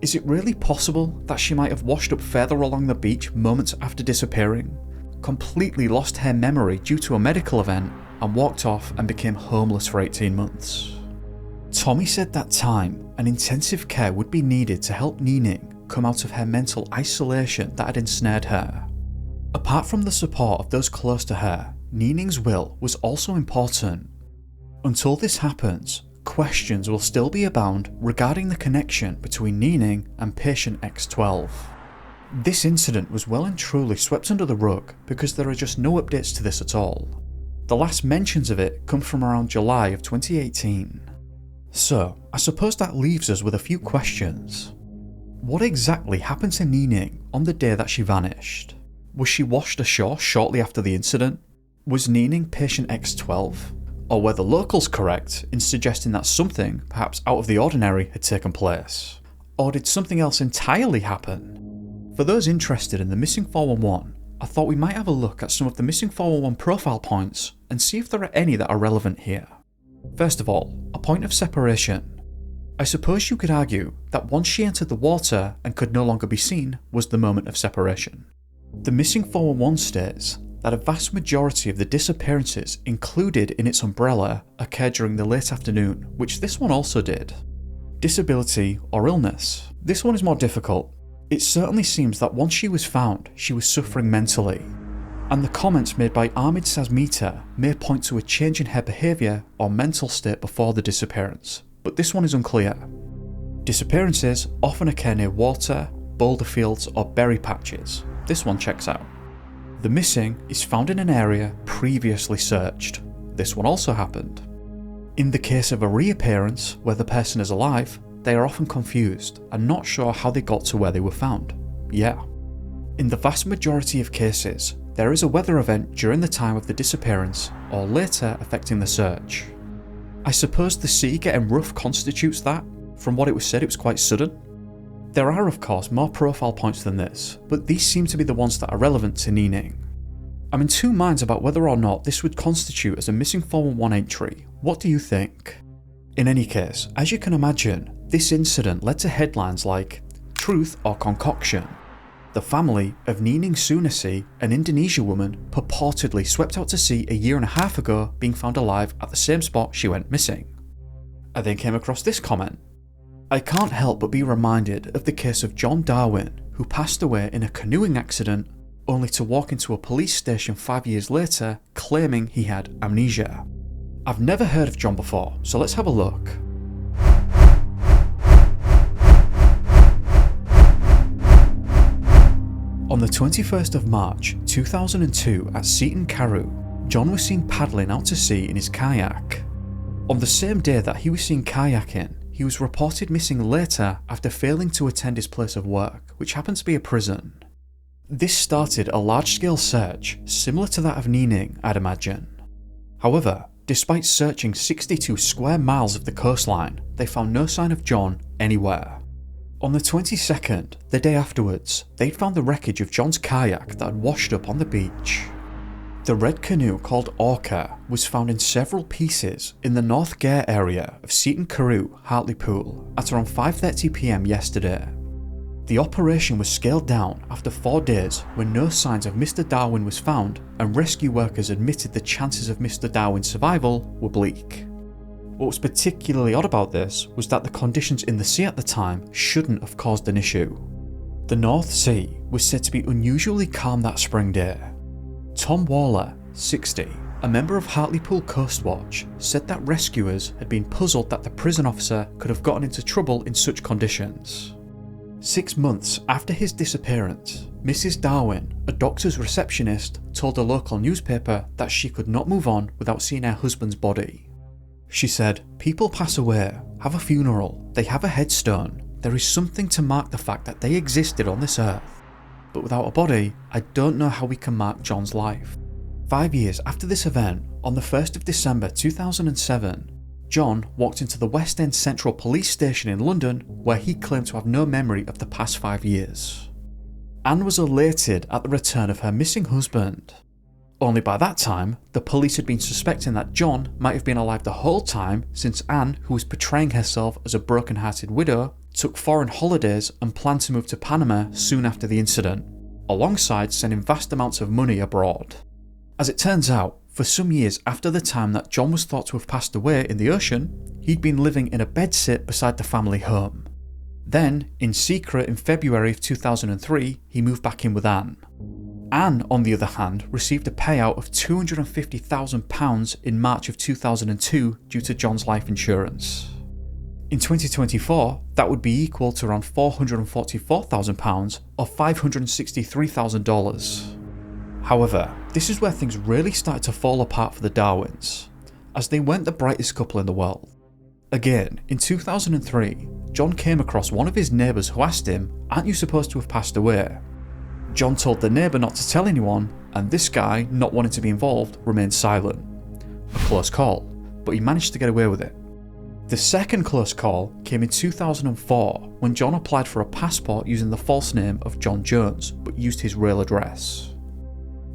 Is it really possible that she might have washed up further along the beach moments after disappearing, completely lost her memory due to a medical event, and walked off and became homeless for 18 months? Tommy said that time and intensive care would be needed to help Nining come out of her mental isolation that had ensnared her. Apart from the support of those close to her, Nining's will was also important. Until this happens, questions will still be abound regarding the connection between Nining and patient X12. This incident was well and truly swept under the rug because there are just no updates to this at all. The last mentions of it come from around July of 2018. So, I suppose that leaves us with a few questions. What exactly happened to Nining on the day that she vanished? Was she washed ashore shortly after the incident? Was Nining patient X12? Or were the locals correct in suggesting that something, perhaps out of the ordinary, had taken place? Or did something else entirely happen? For those interested in the Missing 411, I thought we might have a look at some of the Missing 411 profile points and see if there are any that are relevant here. First of all, a point of separation. I suppose you could argue that once she entered the water and could no longer be seen was the moment of separation. The Missing 411 states that a vast majority of the disappearances included in its umbrella occurred during the late afternoon, which this one also did. Disability or illness. This one is more difficult. It certainly seems that once she was found, she was suffering mentally. And the comments made by Ahmed Sazmita may point to a change in her behaviour or mental state before the disappearance, but this one is unclear. Disappearances often occur near water, boulder fields or berry patches. This one checks out. The missing is found in an area previously searched. This one also happened. In the case of a reappearance where the person is alive, they are often confused and not sure how they got to where they were found. Yeah. In the vast majority of cases, there is a weather event during the time of the disappearance or later affecting the search. I suppose the sea getting rough constitutes that. From what it was said, it was quite sudden. There are of course more profile points than this, but these seem to be the ones that are relevant to Nining. I'm in two minds about whether or not this would constitute as a Missing 411 entry. What do you think? In any case, as you can imagine, this incident led to headlines like "Truth or Concoction?" The family of Nining Sunisi, an Indonesia woman purportedly swept out to sea a year and a half ago, being found alive at the same spot she went missing. I then came across this comment. I can't help but be reminded of the case of John Darwin, who passed away in a canoeing accident only to walk into a police station 5 years later claiming he had amnesia. I've never heard of John before, so let's have a look. On the 21st of March 2002 at Seaton Carew, John was seen paddling out to sea in his kayak. On the same day that he was seen kayaking, he was reported missing later after failing to attend his place of work, which happened to be a prison. This started a large-scale search, similar to that of Nining, I'd imagine. However, despite searching 62 square miles of the coastline, they found no sign of John anywhere. On the 22nd, the day afterwards, they'd found the wreckage of John's kayak that had washed up on the beach. The red canoe called Orca was found in several pieces in the North Gare area of Seaton Carew, Hartlepool at around 5:30 PM yesterday. The operation was scaled down after 4 days when no signs of Mr. Darwin was found and rescue workers admitted the chances of Mr. Darwin's survival were bleak. What was particularly odd about this was that the conditions in the sea at the time shouldn't have caused an issue. The North Sea was said to be unusually calm that spring day. Tom Waller, 60, a member of Hartlepool Coast Watch, said that rescuers had been puzzled that the prison officer could have gotten into trouble in such conditions. 6 months after his disappearance, Mrs. Darwin, a doctor's receptionist, told a local newspaper that she could not move on without seeing her husband's body. She said, "People pass away, have a funeral, they have a headstone. There is something to mark the fact that they existed on this earth. But without a body, I don't know how we can mark John's life." 5 years after this event, on the 1st of December 2007, John walked into the West End Central Police Station in London, where he claimed to have no memory of the past 5 years. Anne was elated at the return of her missing husband. Only by that time, the police had been suspecting that John might have been alive the whole time, since Anne, who was portraying herself as a broken-hearted widow, took foreign holidays and planned to move to Panama soon after the incident, alongside sending vast amounts of money abroad. As it turns out, For some years after the time that John was thought to have passed away in the ocean, he'd been living in a bedsit beside the family home. Then, in secret in February of 2003, he moved back in with Anne. Anne, on the other hand, received a payout of £250,000 in March of 2002 due to John's life insurance. In 2024, that would be equal to around £444,000 or $563,000. However, this is where things really started to fall apart for the Darwins, as they weren't the brightest couple in the world. Again, in 2003, John came across one of his neighbours who asked him, "Aren't you supposed to have passed away?" John told the neighbour not to tell anyone, and this guy, not wanting to be involved, remained silent. A close call, but he managed to get away with it. The second close call came in 2004 when John applied for a passport using the false name of John Jones, but used his real address.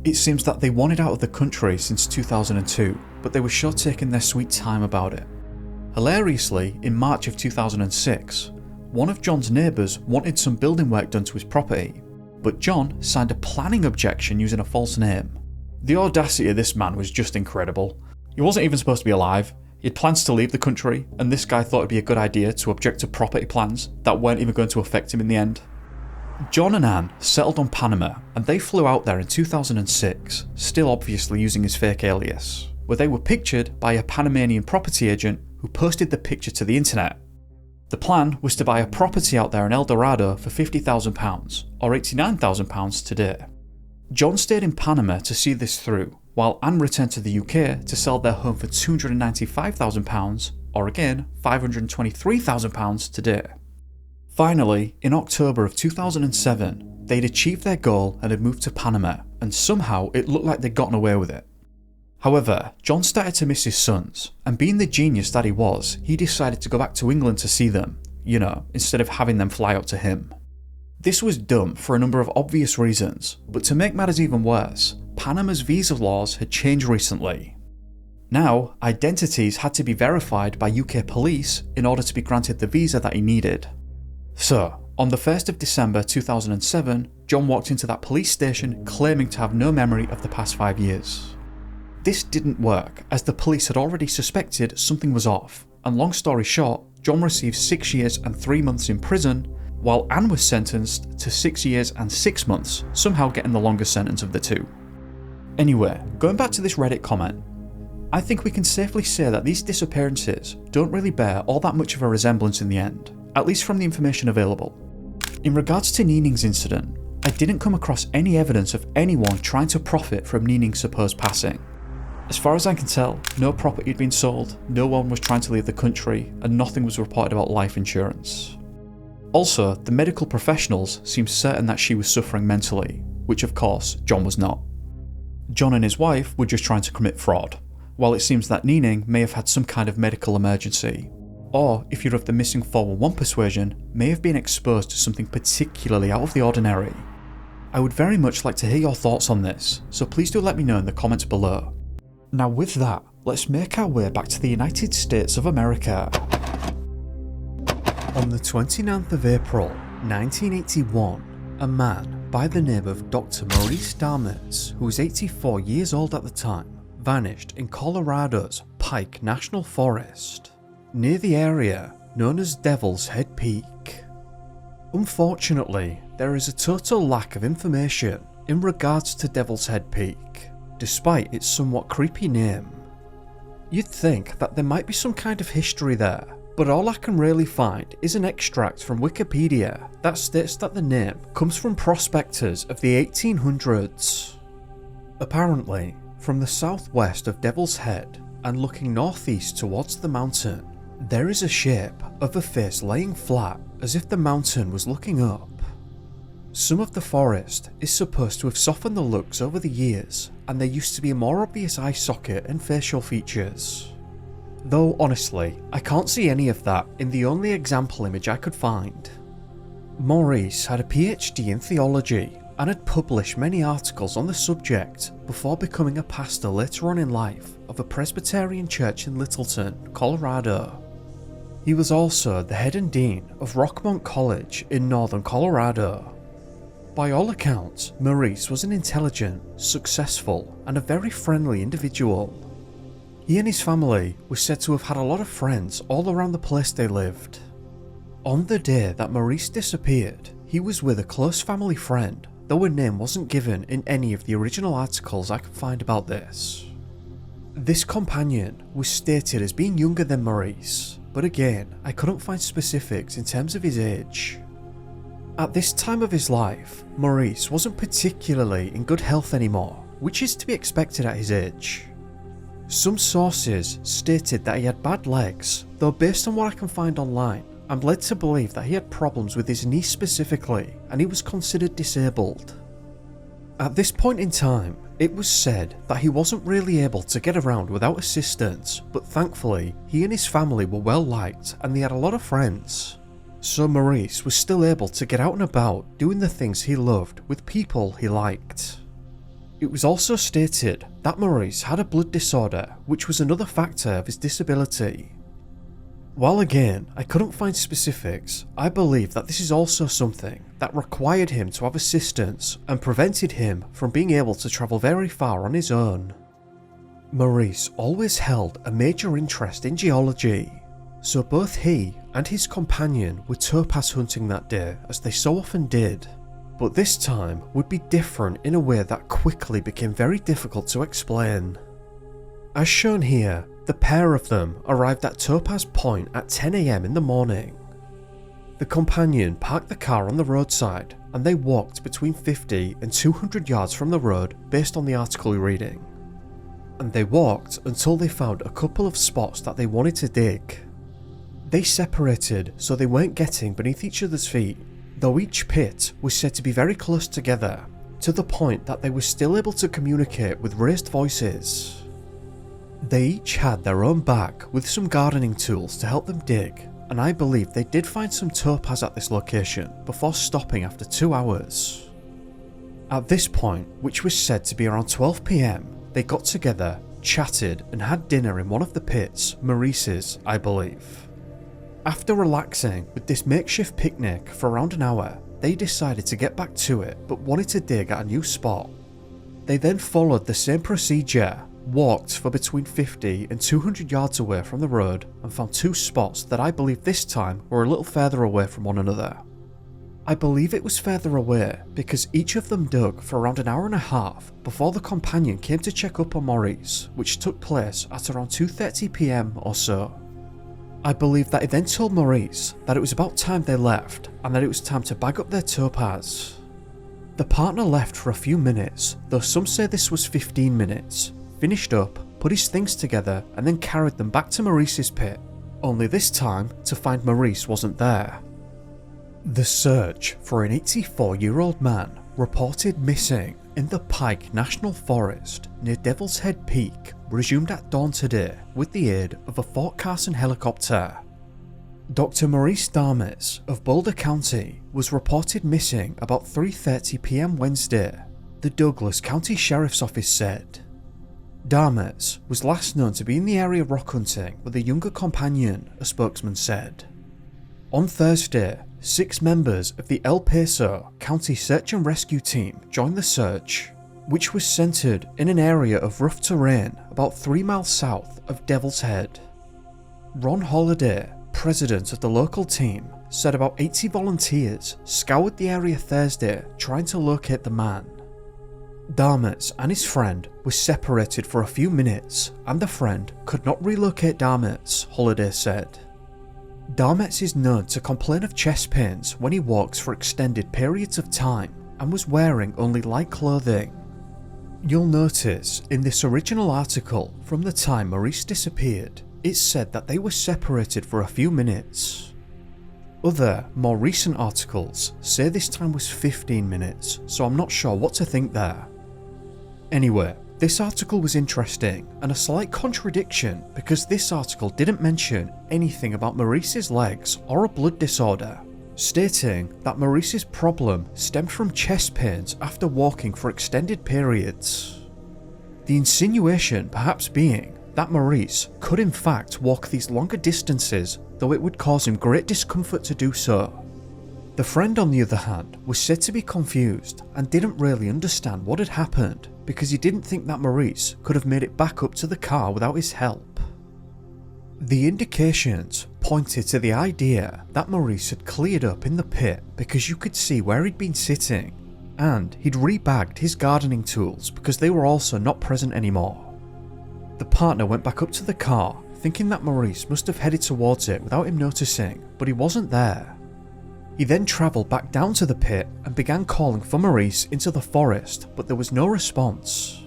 It seems that they wanted out of the country since 2002, but they were sure taking their sweet time about it. Hilariously, in March of 2006, one of John's neighbours wanted some building work done to his property, but John signed a planning objection using a false name. The audacity of this man was just incredible. He wasn't even supposed to be alive, he had plans to leave the country, and this guy thought it'd be a good idea to object to property plans that weren't even going to affect him in the end. John and Anne settled on Panama, and they flew out there in 2006, still obviously using his fake alias, where they were pictured by a Panamanian property agent who posted the picture to the internet. The plan was to buy a property out there in El Dorado for £50,000, or £89,000 today. John stayed in Panama to see this through, while Anne returned to the UK to sell their home for £295,000, or again £523,000 today. Finally, in October of 2007, they'd achieved their goal and had moved to Panama, and somehow it looked like they'd gotten away with it. However, John started to miss his sons, and being the genius that he was, he decided to go back to England to see them, instead of having them fly out to him. This was dumb for a number of obvious reasons, but to make matters even worse, Panama's visa laws had changed recently. Now, identities had to be verified by UK police in order to be granted the visa that he needed. So, on the 1st of December 2007, John walked into that police station claiming to have no memory of the past 5 years. This didn't work, as the police had already suspected something was off, and long story short, John received 6 years and 3 months in prison, while Anne was sentenced to 6 years and 6 months, somehow getting the longest sentence of the two. Anyway, going back to this Reddit comment, I think we can safely say that these disappearances don't really bear all that much of a resemblance in the end, at least from the information available. In regards to Neening's incident, I didn't come across any evidence of anyone trying to profit from Neening's supposed passing. As far as I can tell, no property had been sold, no one was trying to leave the country, and nothing was reported about life insurance. Also, the medical professionals seemed certain that she was suffering mentally, which of course, John was not. John and his wife were just trying to commit fraud, while it seems that Neening may have had some kind of medical emergency, or if you're of the missing 411 persuasion, may have been exposed to something particularly out of the ordinary. I would very much like to hear your thoughts on this, so please do let me know in the comments below. Now with that, let's make our way back to the United States of America. On the 29th of April, 1981, a man by the name of Dr. Maurice Dames, who was 84 years old at the time, vanished in Colorado's Pike National Forest, near the area known as Devil's Head Peak. Unfortunately, there is a total lack of information in regards to Devil's Head Peak, despite its somewhat creepy name. You'd think that there might be some kind of history there, but all I can really find is an extract from Wikipedia that states that the name comes from prospectors of the 1800s. Apparently, from the southwest of Devil's Head and looking northeast towards the mountain, there is a shape of a face laying flat as if the mountain was looking up. Some of the forest is supposed to have softened the looks over the years, and there used to be a more obvious eye socket and facial features. Though honestly, I can't see any of that in the only example image I could find. Maurice had a PhD in theology and had published many articles on the subject before becoming a pastor later on in life of a Presbyterian church in Littleton, Colorado. He was also the head and dean of Rockmont College in northern Colorado. By all accounts, Maurice was an intelligent, successful, and a very friendly individual. He and his family were said to have had a lot of friends all around the place they lived. On the day that Maurice disappeared, he was with a close family friend, though a name wasn't given in any of the original articles I could find about this. This companion was stated as being younger than Maurice, but again, I couldn't find specifics in terms of his age. At this time of his life, Maurice wasn't particularly in good health anymore, which is to be expected at his age. Some sources stated that he had bad legs, though based on what I can find online, I'm led to believe that he had problems with his knee specifically, and he was considered disabled. At this point in time, it was said that he wasn't really able to get around without assistance, but thankfully, he and his family were well liked and they had a lot of friends. So Maurice was still able to get out and about doing the things he loved with people he liked. It was also stated that Maurice had a blood disorder, which was another factor of his disability. While again, I couldn't find specifics, I believe that this is also something that required him to have assistance and prevented him from being able to travel very far on his own. Maurice always held a major interest in geology, so both he and his companion were topaz hunting that day, as they so often did, but this time would be different in a way that quickly became very difficult to explain. As shown here, the pair of them arrived at Topaz Point at 10 AM in the morning. The companion parked the car on the roadside and they walked between 50 and 200 yards from the road based on the article reading. And they walked until they found a couple of spots that they wanted to dig. They separated so they weren't getting beneath each other's feet, though each pit was said to be very close together, to the point that they were still able to communicate with raised voices. They each had their own bag with some gardening tools to help them dig, and I believe they did find some topaz at this location before stopping after 2 hours. At this point, which was said to be around 12 PM, they got together, chatted and had dinner in one of the pits, Maurice's, I believe. After relaxing with this makeshift picnic for around an hour, they decided to get back to it but wanted to dig at a new spot. They then followed the same procedure, walked for between 50 and 200 yards away from the road and found two spots that I believe this time were a little further away from one another. I believe it was further away because each of them dug for around an hour and a half before the companion came to check up on Maurice, which took place at around 2:30 PM or so. I believe that he then told Maurice that it was about time they left and that it was time to bag up their topaz. The partner left for a few minutes, though some say this was 15 minutes, finished up, put his things together and then carried them back to Maurice's pit, only this time to find Maurice wasn't there. The search for an 84-year-old man reported missing in the Pike National Forest near Devil's Head Peak resumed at dawn today with the aid of a Fort Carson helicopter. Dr. Maurice Darmes of Boulder County was reported missing about 3:30 PM Wednesday, the Douglas County Sheriff's Office said. Darmes was last known to be in the area rock hunting with a younger companion, a spokesman said. On Thursday, 6 members of the El Paso County Search and Rescue Team joined the search, which was centered in an area of rough terrain about 3 miles south of Devil's Head. Ron Holliday, president of the local team, said about 80 volunteers scoured the area Thursday trying to locate the man. Darmes and his friend were separated for a few minutes and the friend could not relocate Darmes, Holliday said. Darmes is known to complain of chest pains when he walks for extended periods of time and was wearing only light clothing. You'll notice in this original article from the time Maurice disappeared, it said that they were separated for a few minutes. Other, more recent articles say this time was 15 minutes, so I'm not sure what to think there. Anyway, this article was interesting and a slight contradiction because this article didn't mention anything about Maurice's legs or a blood disorder, stating that Maurice's problem stemmed from chest pains after walking for extended periods. The insinuation perhaps being that Maurice could in fact walk these longer distances, though it would cause him great discomfort to do so. The friend, on the other hand, was said to be confused and didn't really understand what had happened because he didn't think that Maurice could have made it back up to the car without his help. The indications pointed to the idea that Maurice had cleared up in the pit because you could see where he'd been sitting, and he'd rebagged his gardening tools because they were also not present anymore. The partner went back up to the car thinking that Maurice must have headed towards it without him noticing, but he wasn't there. He then travelled back down to the pit and began calling for Maurice into the forest, but there was no response.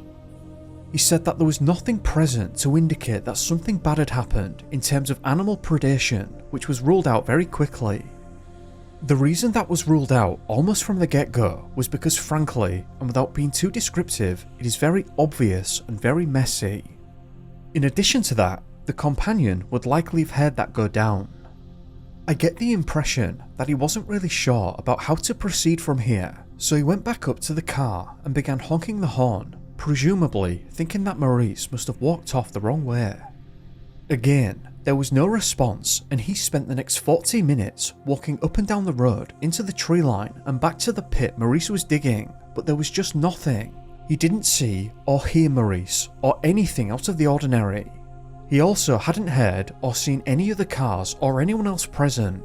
He said that there was nothing present to indicate that something bad had happened in terms of animal predation, which was ruled out very quickly. The reason that was ruled out almost from the get-go was because, frankly, and without being too descriptive, it is very obvious and very messy. In addition to that, the companion would likely have heard that go down. I get the impression that he wasn't really sure about how to proceed from here, so he went back up to the car and began honking the horn, presumably thinking that Maurice must have walked off the wrong way. Again, there was no response, and he spent the next 40 minutes walking up and down the road into the tree line and back to the pit Maurice was digging, but there was just nothing. He didn't see or hear Maurice or anything out of the ordinary. He also hadn't heard or seen any other cars or anyone else present.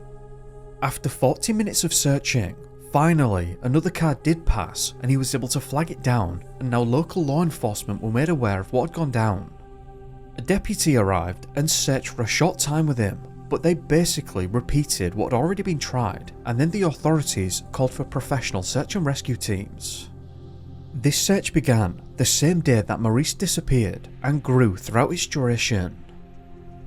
After 40 minutes of searching, finally another car did pass and he was able to flag it down, and now local law enforcement were made aware of what had gone down. A deputy arrived and searched for a short time with him, but they basically repeated what had already been tried, and then the authorities called for professional search and rescue teams. This search began the same day that Maurice disappeared and grew throughout its duration.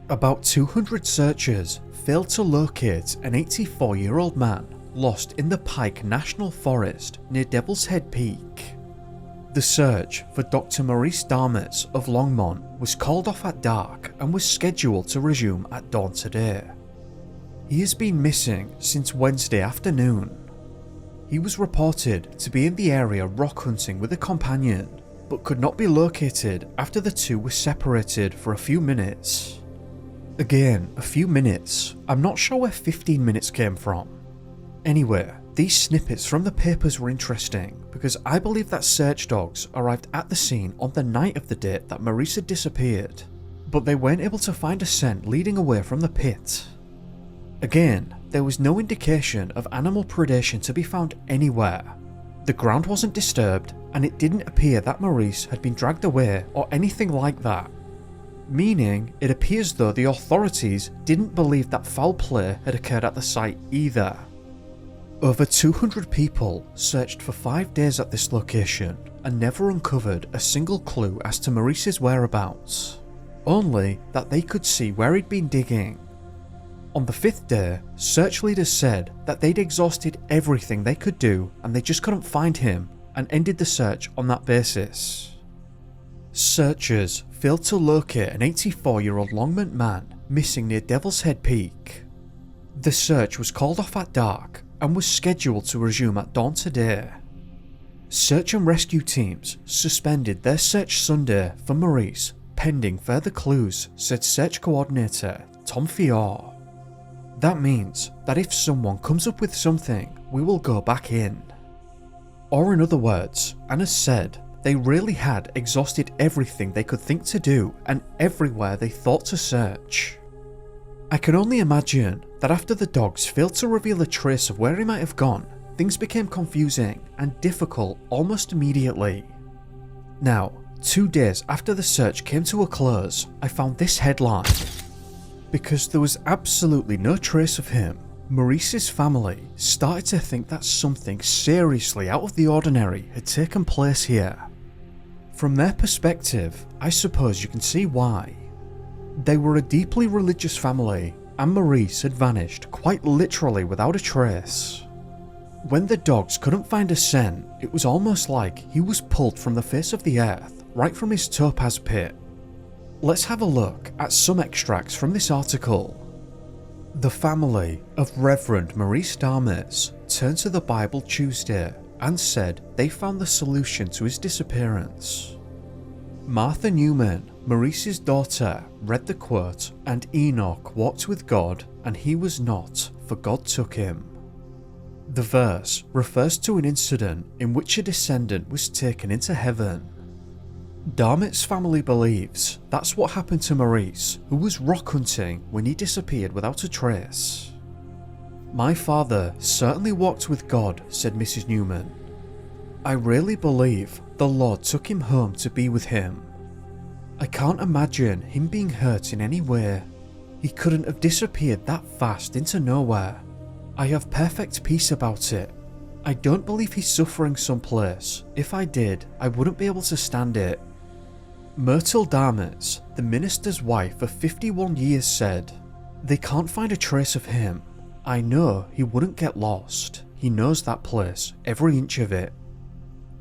About 200 searchers failed to locate an 84-year-old man lost in the Pike National Forest near Devil's Head Peak. The search for Dr. Maurice Darmetz of Longmont was called off at dark and was scheduled to resume at dawn today. He has been missing since Wednesday afternoon. He was reported to be in the area rock hunting with a companion, but could not be located after the two were separated for a few minutes. Again, a few minutes. I'm not sure where 15 minutes came from. Anyway, these snippets from the papers were interesting because I believe that search dogs arrived at the scene on the night of the date that Maurice had disappeared, but they weren't able to find a scent leading away from the pit. Again, there was no indication of animal predation to be found anywhere. The ground wasn't disturbed, and it didn't appear that Maurice had been dragged away or anything like that. Meaning, it appears though the authorities didn't believe that foul play had occurred at the site either. Over 200 people searched for 5 days at this location and never uncovered a single clue as to Maurice's whereabouts, only that they could see where he'd been digging. On the 5th day, search leaders said that they'd exhausted everything they could do and they just couldn't find him, and ended the search on that basis. Searchers failed to locate an 84-year-old Longmont man missing near Devil's Head Peak. The search was called off at dark and was scheduled to resume at dawn today. Search and rescue teams suspended their search Sunday for Maurice pending further clues, said search coordinator Tom Fior. That means that if someone comes up with something, we will go back in. Or in other words, and as said, they really had exhausted everything they could think to do and everywhere they thought to search. I can only imagine that after the dogs failed to reveal a trace of where he might have gone, things became confusing and difficult almost immediately. Now, 2 days after the search came to a close, I found this headline. Because there was absolutely no trace of him, Maurice's family started to think that something seriously out of the ordinary had taken place here. From their perspective, I suppose you can see why. They were a deeply religious family, and Maurice had vanished quite literally without a trace. When the dogs couldn't find a scent, it was almost like he was pulled from the face of the earth, right from his topaz pit. Let's have a look at some extracts from this article. The family of Reverend Maurice Darmetz turned to the Bible Tuesday and said they found the solution to his disappearance. Martha Newman, Maurice's daughter, read the quote, "And Enoch walked with God, and he was not, for God took him." The verse refers to an incident in which a descendant was taken into heaven. Darmit's family believes that's what happened to Maurice, who was rock hunting when he disappeared without a trace. "My father certainly walked with God," said Mrs. Newman. "I really believe the Lord took him home to be with him. I can't imagine him being hurt in any way. He couldn't have disappeared that fast into nowhere. I have perfect peace about it. I don't believe he's suffering someplace. If I did, I wouldn't be able to stand it." Myrtle Darmitz, the minister's wife of 51 years, said, "They can't find a trace of him. I know he wouldn't get lost. He knows that place, every inch of it."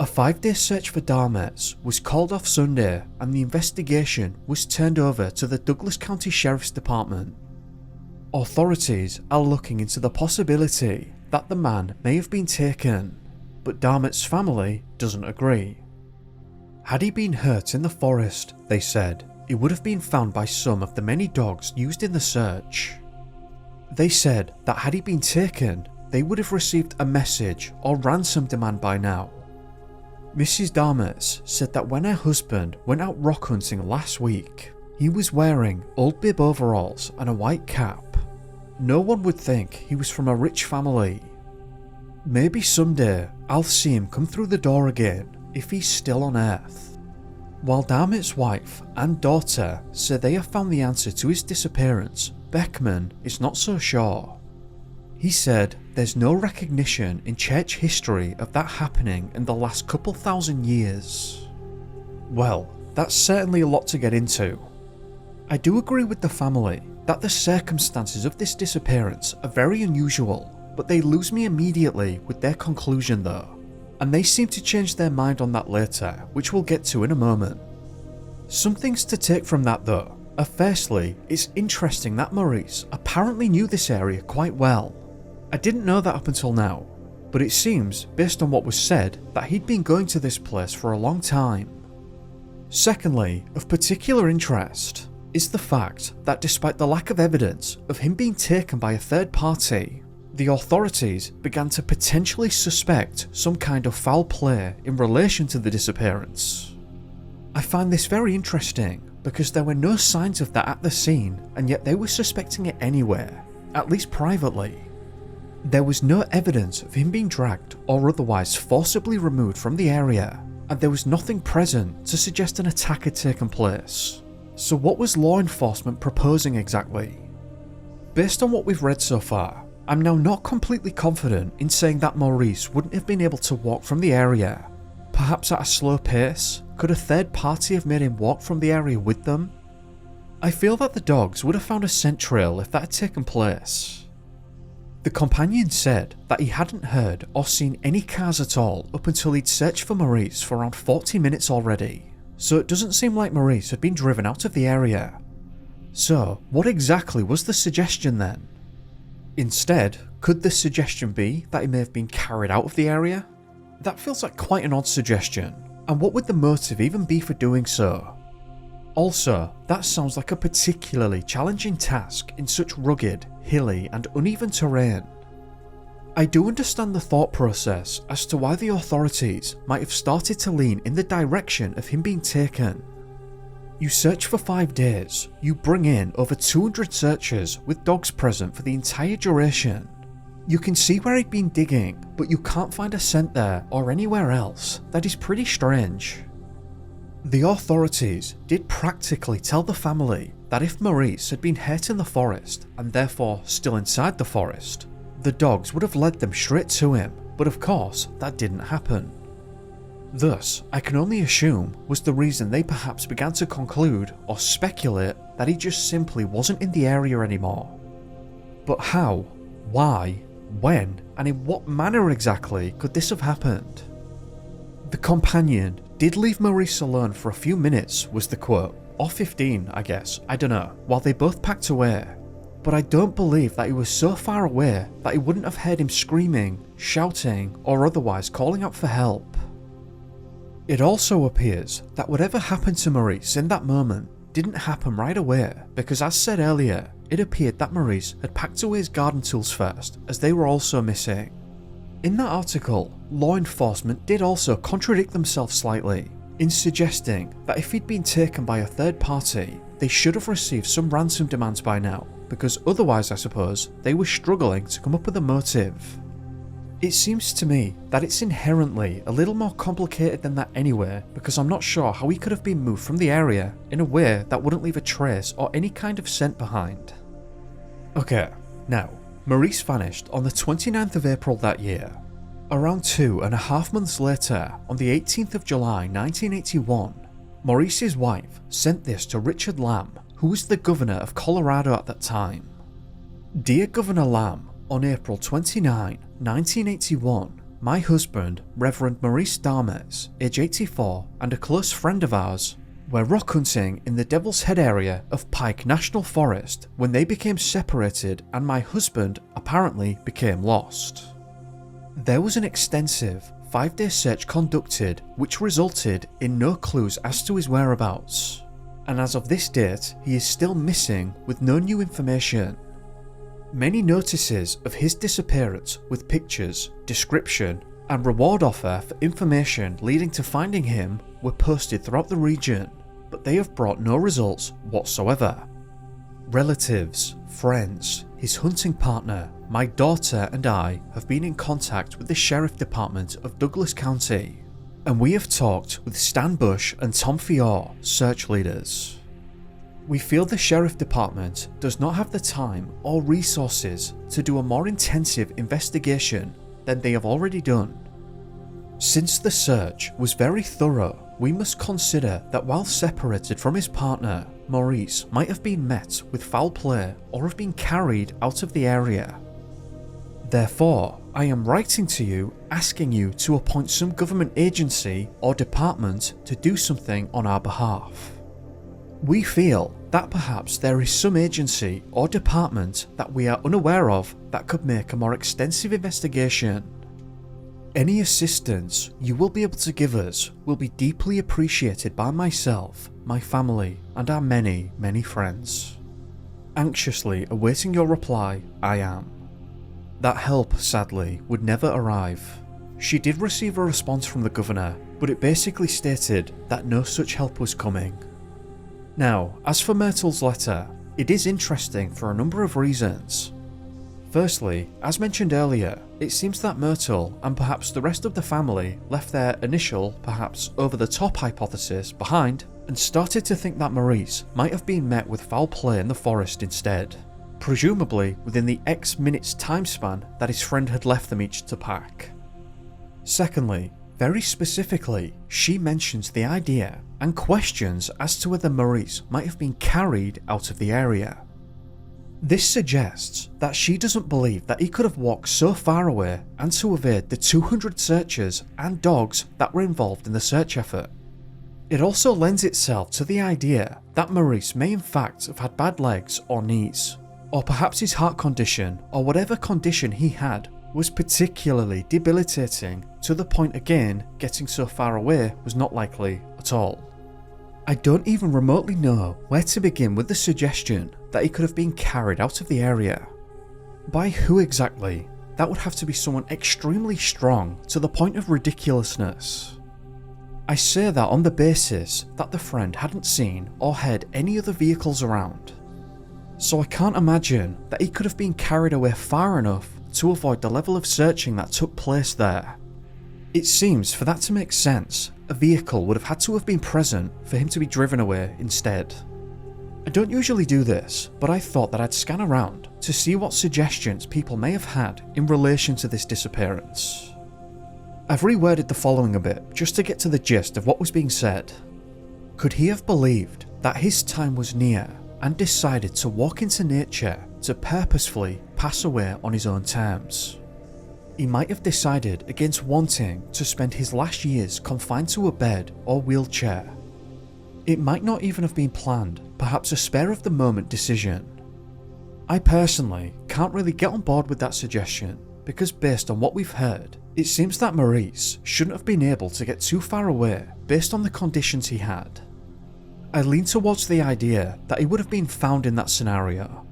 A 5-day search for Darmitz was called off Sunday, and the investigation was turned over to the Douglas County Sheriff's Department. Authorities are looking into the possibility that the man may have been taken, but Darmitz's family doesn't agree. Had he been hurt in the forest, they said, he would have been found by some of the many dogs used in the search. They said that had he been taken, they would have received a message or ransom demand by now. Mrs. Darmitz said that when her husband went out rock hunting last week, he was wearing old bib overalls and a white cap. No one would think he was from a rich family. "Maybe someday I'll see him come through the door again if he's still on Earth." While Darmitz's wife and daughter say they have found the answer to his disappearance, Beckman is not so sure. He said there's no recognition in church history of that happening in the last couple thousand years. Well, that's certainly a lot to get into. I do agree with the family that the circumstances of this disappearance are very unusual, but they lose me immediately with their conclusion though, and they seem to change their mind on that later, which we'll get to in a moment. Some things to take from that though are, firstly, it's interesting that Maurice apparently knew this area quite well. I didn't know that up until now, but it seems, based on what was said, that he'd been going to this place for a long time. Secondly, of particular interest is the fact that despite the lack of evidence of him being taken by a third party, the authorities began to potentially suspect some kind of foul play in relation to the disappearance. I find this very interesting because there were no signs of that at the scene, and yet they were suspecting it anyway, at least privately. There was no evidence of him being dragged or otherwise forcibly removed from the area, and there was nothing present to suggest an attack had taken place. So what was law enforcement proposing exactly? Based on what we've read so far, I'm now not completely confident in saying that Maurice wouldn't have been able to walk from the area. Perhaps at a slow pace? Could a third party have made him walk from the area with them? I feel that the dogs would have found a scent trail if that had taken place. The companion said that he hadn't heard or seen any cars at all up until he'd searched for Maurice for around 40 minutes already, so it doesn't seem like Maurice had been driven out of the area. So, what exactly was the suggestion then? Instead, could the suggestion be that he may have been carried out of the area? That feels like quite an odd suggestion, and what would the motive even be for doing so? Also, that sounds like a particularly challenging task in such rugged, hilly and uneven terrain. I do understand the thought process as to why the authorities might have started to lean in the direction of him being taken. You search for 5 days, you bring in over 200 searchers with dogs present for the entire duration. You can see where he'd been digging, but you can't find a scent there or anywhere else. That is pretty strange. The authorities did practically tell the family that if Maurice had been hurt in the forest, and therefore still inside the forest, the dogs would have led them straight to him, but of course that didn't happen. Thus, I can only assume was the reason they perhaps began to conclude or speculate that he just simply wasn't in the area anymore. But how, why, when, and in what manner exactly could this have happened? The companion did leave Maurice alone for a few minutes, was the quote, or 15 I guess, I don't know, while they both packed away. But I don't believe that he was so far away that he wouldn't have heard him screaming, shouting, or otherwise calling out for help. It also appears that whatever happened to Maurice in that moment didn't happen right away, because as said earlier, it appeared that Maurice had packed away his garden tools first, as they were also missing. In that article, law enforcement did also contradict themselves slightly, in suggesting that if he'd been taken by a third party, they should have received some ransom demands by now, because otherwise I suppose they were struggling to come up with a motive. It seems to me that it's inherently a little more complicated than that anyway, because I'm not sure how he could have been moved from the area in a way that wouldn't leave a trace or any kind of scent behind. Okay, now, Maurice vanished on the 29th of April that year. Around 2.5 months later, on the 18th of July 1981, Maurice's wife sent this to Richard Lamb, who was the governor of Colorado at that time. Dear Governor Lamb, on April 29, 1981, my husband, Reverend Maurice Darmes, age 84, and a close friend of ours, were rock hunting in the Devil's Head area of Pike National Forest when they became separated and my husband apparently became lost. There was an extensive 5-day search conducted which resulted in no clues as to his whereabouts, and as of this date he is still missing with no new information. Many notices of his disappearance with pictures, description, and reward offer for information leading to finding him were posted throughout the region, but they have brought no results whatsoever. Relatives, friends, his hunting partner, my daughter and I have been in contact with the Sheriff Department of Douglas County, and we have talked with Stan Bush and Tom Fior, search leaders. We feel the Sheriff Department does not have the time or resources to do a more intensive investigation than they have already done. Since the search was very thorough, we must consider that while separated from his partner, Maurice might have been met with foul play or have been carried out of the area. Therefore, I am writing to you asking you to appoint some government agency or department to do something on our behalf. We feel that perhaps there is some agency or department that we are unaware of that could make a more extensive investigation. Any assistance you will be able to give us will be deeply appreciated by myself, my family, and our many, many friends. Anxiously awaiting your reply, I am. That help, sadly, would never arrive. She did receive a response from the governor, but it basically stated that no such help was coming. Now, as for Myrtle's letter, it is interesting for a number of reasons. Firstly, as mentioned earlier, it seems that Myrtle and perhaps the rest of the family left their initial, perhaps over-the-top hypothesis behind and started to think that Maurice might have been met with foul play in the forest instead, presumably within the X minutes time span that his friend had left them each to pack. Secondly, very specifically, she mentions the idea and questions as to whether Maurice might have been carried out of the area. This suggests that she doesn't believe that he could have walked so far away and to evade the 200 searchers and dogs that were involved in the search effort. It also lends itself to the idea that Maurice may in fact have had bad legs or knees, or perhaps his heart condition or whatever condition he had was particularly debilitating to the point again getting so far away was not likely at all. I don't even remotely know where to begin with the suggestion that he could have been carried out of the area. By who exactly? That would have to be someone extremely strong to the point of ridiculousness. I say that on the basis that the friend hadn't seen or heard any other vehicles around. So I can't imagine that he could have been carried away far enough to avoid the level of searching that took place there. It seems for that to make sense, a vehicle would have had to have been present for him to be driven away instead. I don't usually do this, but I thought that I'd scan around to see what suggestions people may have had in relation to this disappearance. I've reworded the following a bit just to get to the gist of what was being said. Could he have believed that his time was near and decided to walk into nature to purposefully pass away on his own terms? He might have decided against wanting to spend his last years confined to a bed or wheelchair. It might not even have been planned, perhaps a spare of the moment decision. I personally can't really get on board with that suggestion because based on what we've heard, it seems that Maurice shouldn't have been able to get too far away based on the conditions he had. I lean towards the idea that he would have been found in that scenario.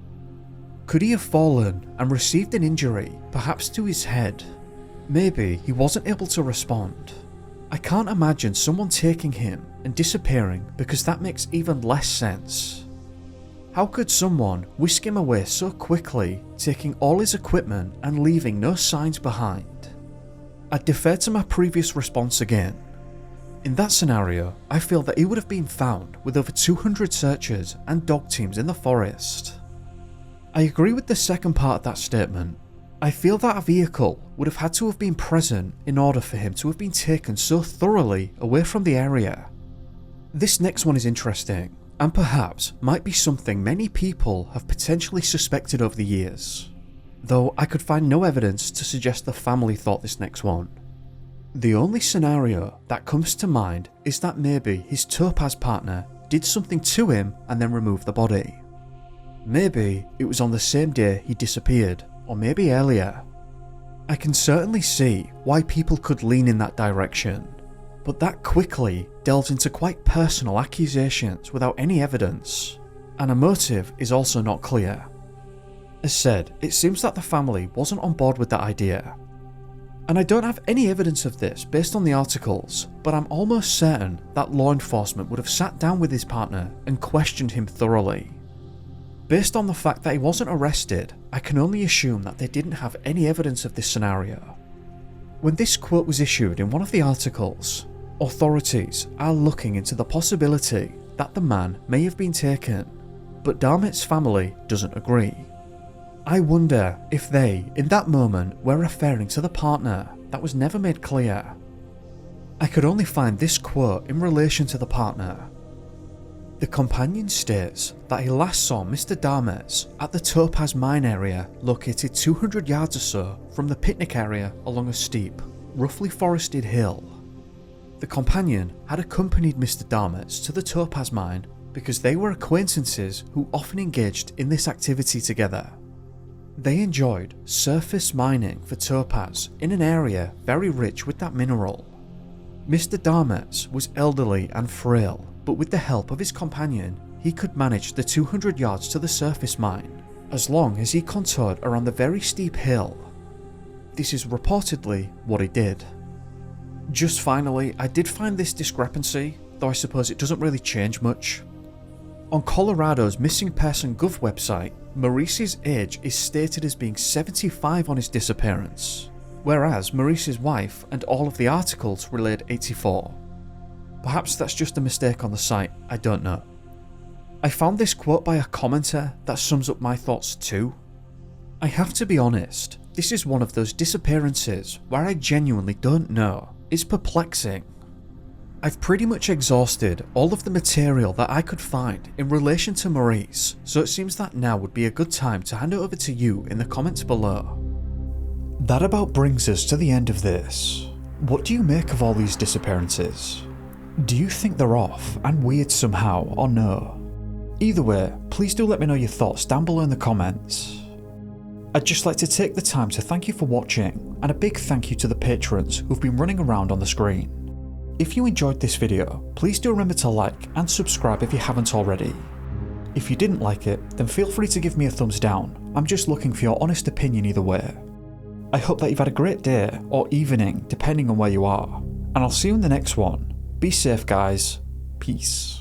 Could he have fallen and received an injury, perhaps to his head? Maybe he wasn't able to respond. I can't imagine someone taking him and disappearing because that makes even less sense. How could someone whisk him away so quickly, taking all his equipment and leaving no signs behind? I'd defer to my previous response again. In that scenario, I feel that he would have been found with over 200 searchers and dog teams in the forest. I agree with the second part of that statement. I feel that a vehicle would have had to have been present in order for him to have been taken so thoroughly away from the area. This next one is interesting, and perhaps might be something many people have potentially suspected over the years, though I could find no evidence to suggest the family thought this next one. The only scenario that comes to mind is that maybe his Topaz partner did something to him and then removed the body. Maybe it was on the same day he disappeared, or maybe earlier. I can certainly see why people could lean in that direction, but that quickly delves into quite personal accusations without any evidence, and a motive is also not clear. As said, it seems that the family wasn't on board with that idea. And I don't have any evidence of this based on the articles, but I'm almost certain that law enforcement would have sat down with his partner and questioned him thoroughly. Based on the fact that he wasn't arrested, I can only assume that they didn't have any evidence of this scenario. When this quote was issued in one of the articles, authorities are looking into the possibility that the man may have been taken, but Darmett's family doesn't agree. I wonder if they, in that moment, were referring to the partner that was never made clear. I could only find this quote in relation to the partner. The companion states that he last saw Mr. Darmetz at the Topaz mine area located 200 yards or so from the picnic area along a steep, roughly forested hill. The companion had accompanied Mr. Darmetz to the Topaz mine because they were acquaintances who often engaged in this activity together. They enjoyed surface mining for topaz in an area very rich with that mineral. Mr. Darmetz was elderly and frail, but with the help of his companion, he could manage the 200 yards to the surface mine, as long as he contoured around the very steep hill. This is reportedly what he did. Just finally, I did find this discrepancy, though I suppose it doesn't really change much. On Colorado's Missing Person Gov website, Maurice's age is stated as being 75 on his disappearance, whereas Maurice's wife and all of the articles relayed 84. Perhaps that's just a mistake on the site, I don't know. I found this quote by a commenter that sums up my thoughts too. I have to be honest, this is one of those disappearances where I genuinely don't know. It's perplexing. I've pretty much exhausted all of the material that I could find in relation to Maurice, so it seems that now would be a good time to hand it over to you in the comments below. That about brings us to the end of this. What do you make of all these disappearances? Do you think they're off and weird somehow, or no? Either way, please do let me know your thoughts down below in the comments. I'd just like to take the time to thank you for watching, and a big thank you to the patrons who've been running around on the screen. If you enjoyed this video, please do remember to like and subscribe if you haven't already. If you didn't like it, then feel free to give me a thumbs down. I'm just looking for your honest opinion either way. I hope that you've had a great day or evening depending on where you are, and I'll see you in the next one. Be safe guys, peace.